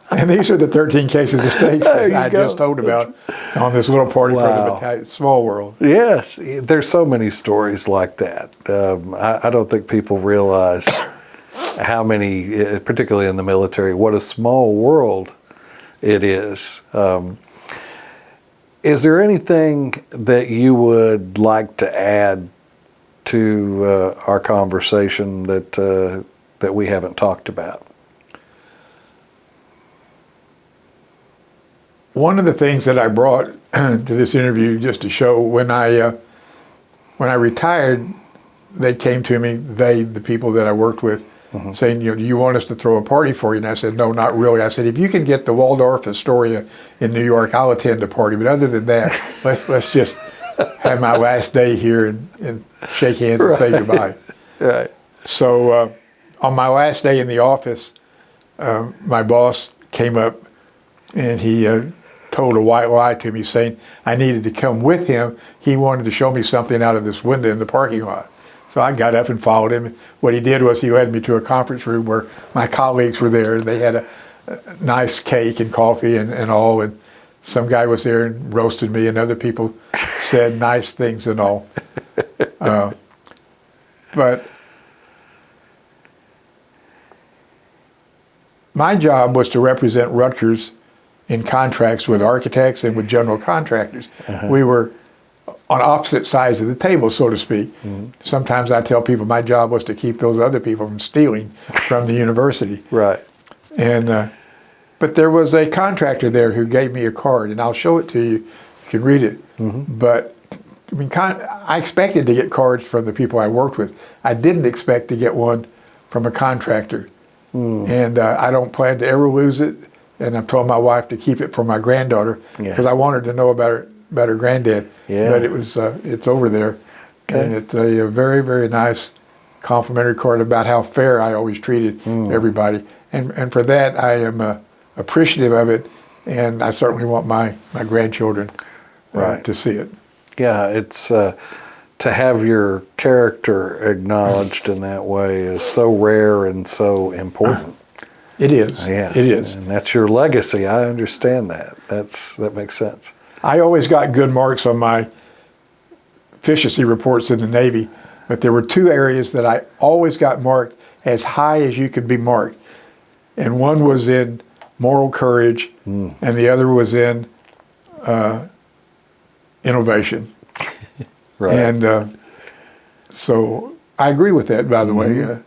And these are the 13 cases of steaks that I just told about on this little party for the battalion. Small world. Yes, there's so many stories like that. I don't think people realize how many, particularly in the military, what a small world it is. Is there anything that you would like to add to our conversation that we haven't talked about? One of the things that I brought to this interview just to show when I retired, they came to me, the people that I worked with, mm-hmm. saying, do you want us to throw a party for you? And I said, no, not really. I said, if you can get the Waldorf Astoria in New York, I'll attend a party. But other than that, let's just have my last day here and shake hands and say goodbye. Right. So on my last day in the office, my boss came up and he told a white lie to me saying I needed to come with him. He wanted to show me something out of this window in the parking lot. So I got up and followed him. What he did was he led me to a conference room where my colleagues were there. They had a nice cake and coffee and all. And some guy was there and roasted me, and other people said nice things and all. But my job was to represent Rutgers in contracts with architects and with general contractors. We were on opposite sides of the table, so to speak. Sometimes I tell people my job was to keep those other people from stealing from the university. Right. And but there was a contractor there who gave me a card, and I'll show it to you. You can read it. But I mean, I expected to get cards from the people I worked with. I didn't expect to get one from a contractor. And I don't plan to ever lose it. And I've told my wife to keep it for my granddaughter because I wanted to know about her granddad. But it was it's over there, and it's a very, very nice complimentary card about how fair I always treated everybody. And for that, I am appreciative of it, and I certainly want my grandchildren to see it. Yeah, it's to have your character acknowledged in that way is so rare and so important. It is. Yeah, it is. And that's your legacy. I understand that. That makes sense. I always got good marks on my efficiency reports in the Navy, but there were two areas that I always got marked as high as you could be marked. And one was in moral courage, and the other was in innovation. Right. And so I agree with that, by the way.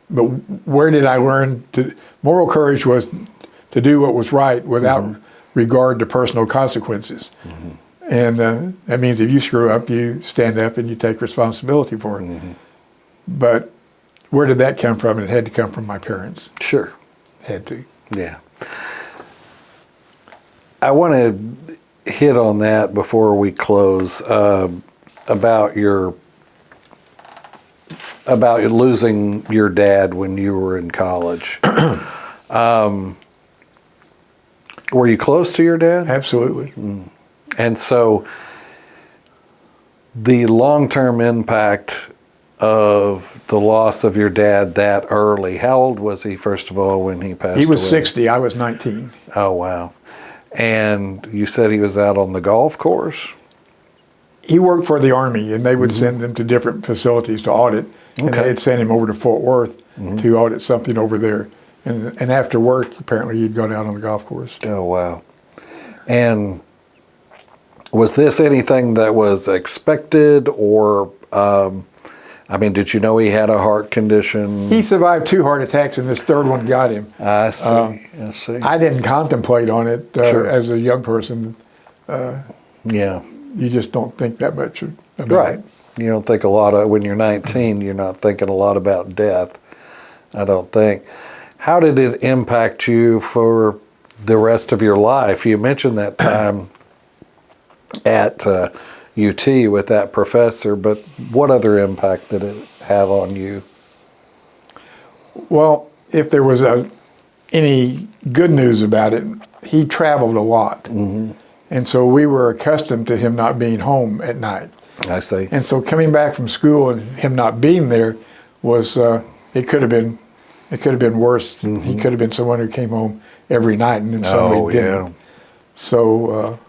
But where did I learn to? Moral courage was to do what was right without regard to personal consequences. And that means if you screw up, you stand up and you take responsibility for it. But where did that come from? It had to come from my parents. Sure. Had to. Yeah. I want to hit on that before we close about losing your dad when you were in college. Were you close to your dad? Absolutely. And so the long-term impact of the loss of your dad that early, how old was he, first of all, when he passed away? He was 60. I was 19. Oh, wow. And you said he was out on the golf course? He worked for the Army, and they would send him to different facilities to audit. And they'd send him over to Fort Worth to audit something over there. And after work, apparently, he'd gone out on the golf course. Oh, wow. And was this anything that was expected, or, I mean, did you know he had a heart condition? He survived 2 heart attacks, and this third one got him. I see. I see. I didn't contemplate on it as a young person. Yeah. You just don't think that much about Right. it. You don't think a lot of, when you're 19, you're not thinking a lot about death, I don't think. How did it impact you for the rest of your life? You mentioned that time at UT with that professor, but what other impact did it have on you? Well, if there was any good news about it, he traveled a lot. And so we were accustomed to him not being home at night. I see. And so coming back from school and him not being there was, it could have been worse. He could have been someone who came home every night and in some way didn't. So.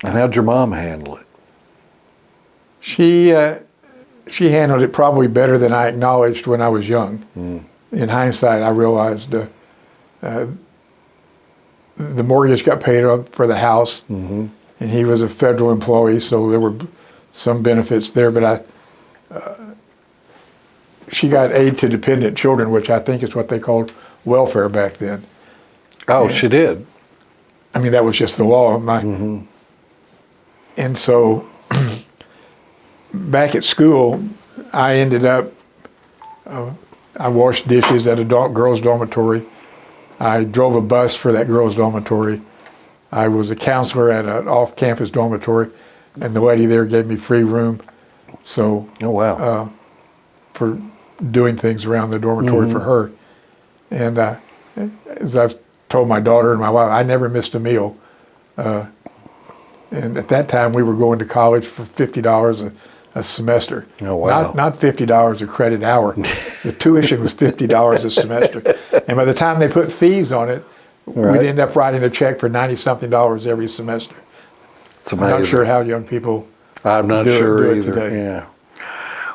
And how'd your mom handle it? She handled it probably better than I acknowledged when I was young. In hindsight, I realized the mortgage got paid up for the house, and he was a federal employee, so there were some benefits there. But she got aid to dependent children, which I think is what they called welfare back then. Oh, she did? I mean, that was just the law. And so back at school, I ended up, I washed dishes at a girls' dormitory. I drove a bus for that girls' dormitory. I was a counselor at an off-campus dormitory, and the lady there gave me free room. So, oh, wow. For doing things around the dormitory for her. And as I've told my daughter and my wife, I never missed a meal. And at that time, we were going to college for $50 a semester. Oh, wow. Not $50 a credit hour. The tuition was $50 a semester. And by the time they put fees on it, we'd end up writing a check for $90-something every semester. It's amazing. I'm not sure how young people I'm not do sure it either. today. Yeah.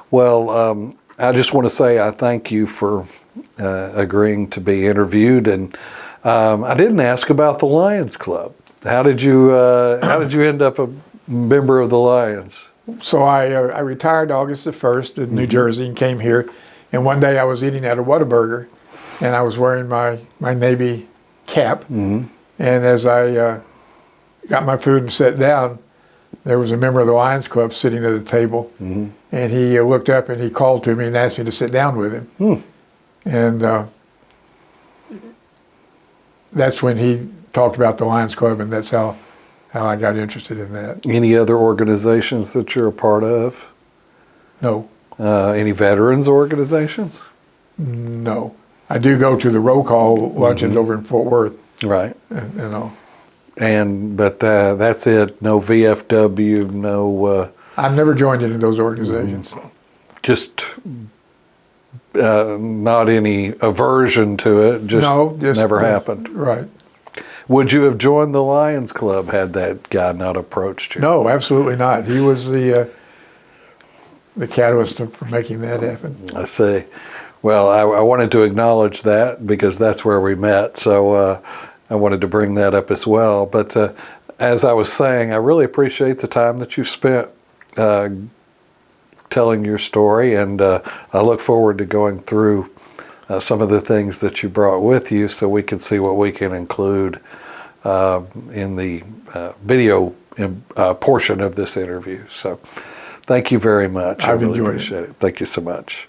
Well, I just want to say I thank you for agreeing to be interviewed. And I didn't ask about the Lions Club. How did you end up a member of the Lions? So I retired August the 1st in New Jersey and came here. And one day I was eating at a Whataburger, and I was wearing my Navy cap. And as I got my food and sat down, there was a member of the Lions Club sitting at a table. And he looked up and he called to me and asked me to sit down with him. And that's when he talked about the Lions Club, and that's how I got interested in that. Any other organizations that you're a part of? No. Any veterans organizations? No. I do go to the roll call luncheons over in Fort Worth. Right. And all. But that's it. No VFW. No. I've never joined any of those organizations. Just not any aversion to it. Just never happened. Right. Would you have joined the Lions Club had that guy not approached you? No, absolutely not. He was the catalyst for making that happen. I see. Well, I wanted to acknowledge that because that's where we met. So I wanted to bring that up as well. But as I was saying, I really appreciate the time that you spent telling your story, and I look forward to going through some of the things that you brought with you so we can see what we can include in the video portion of this interview. So thank you very much. I've I really enjoyed appreciate it. Thank you so much.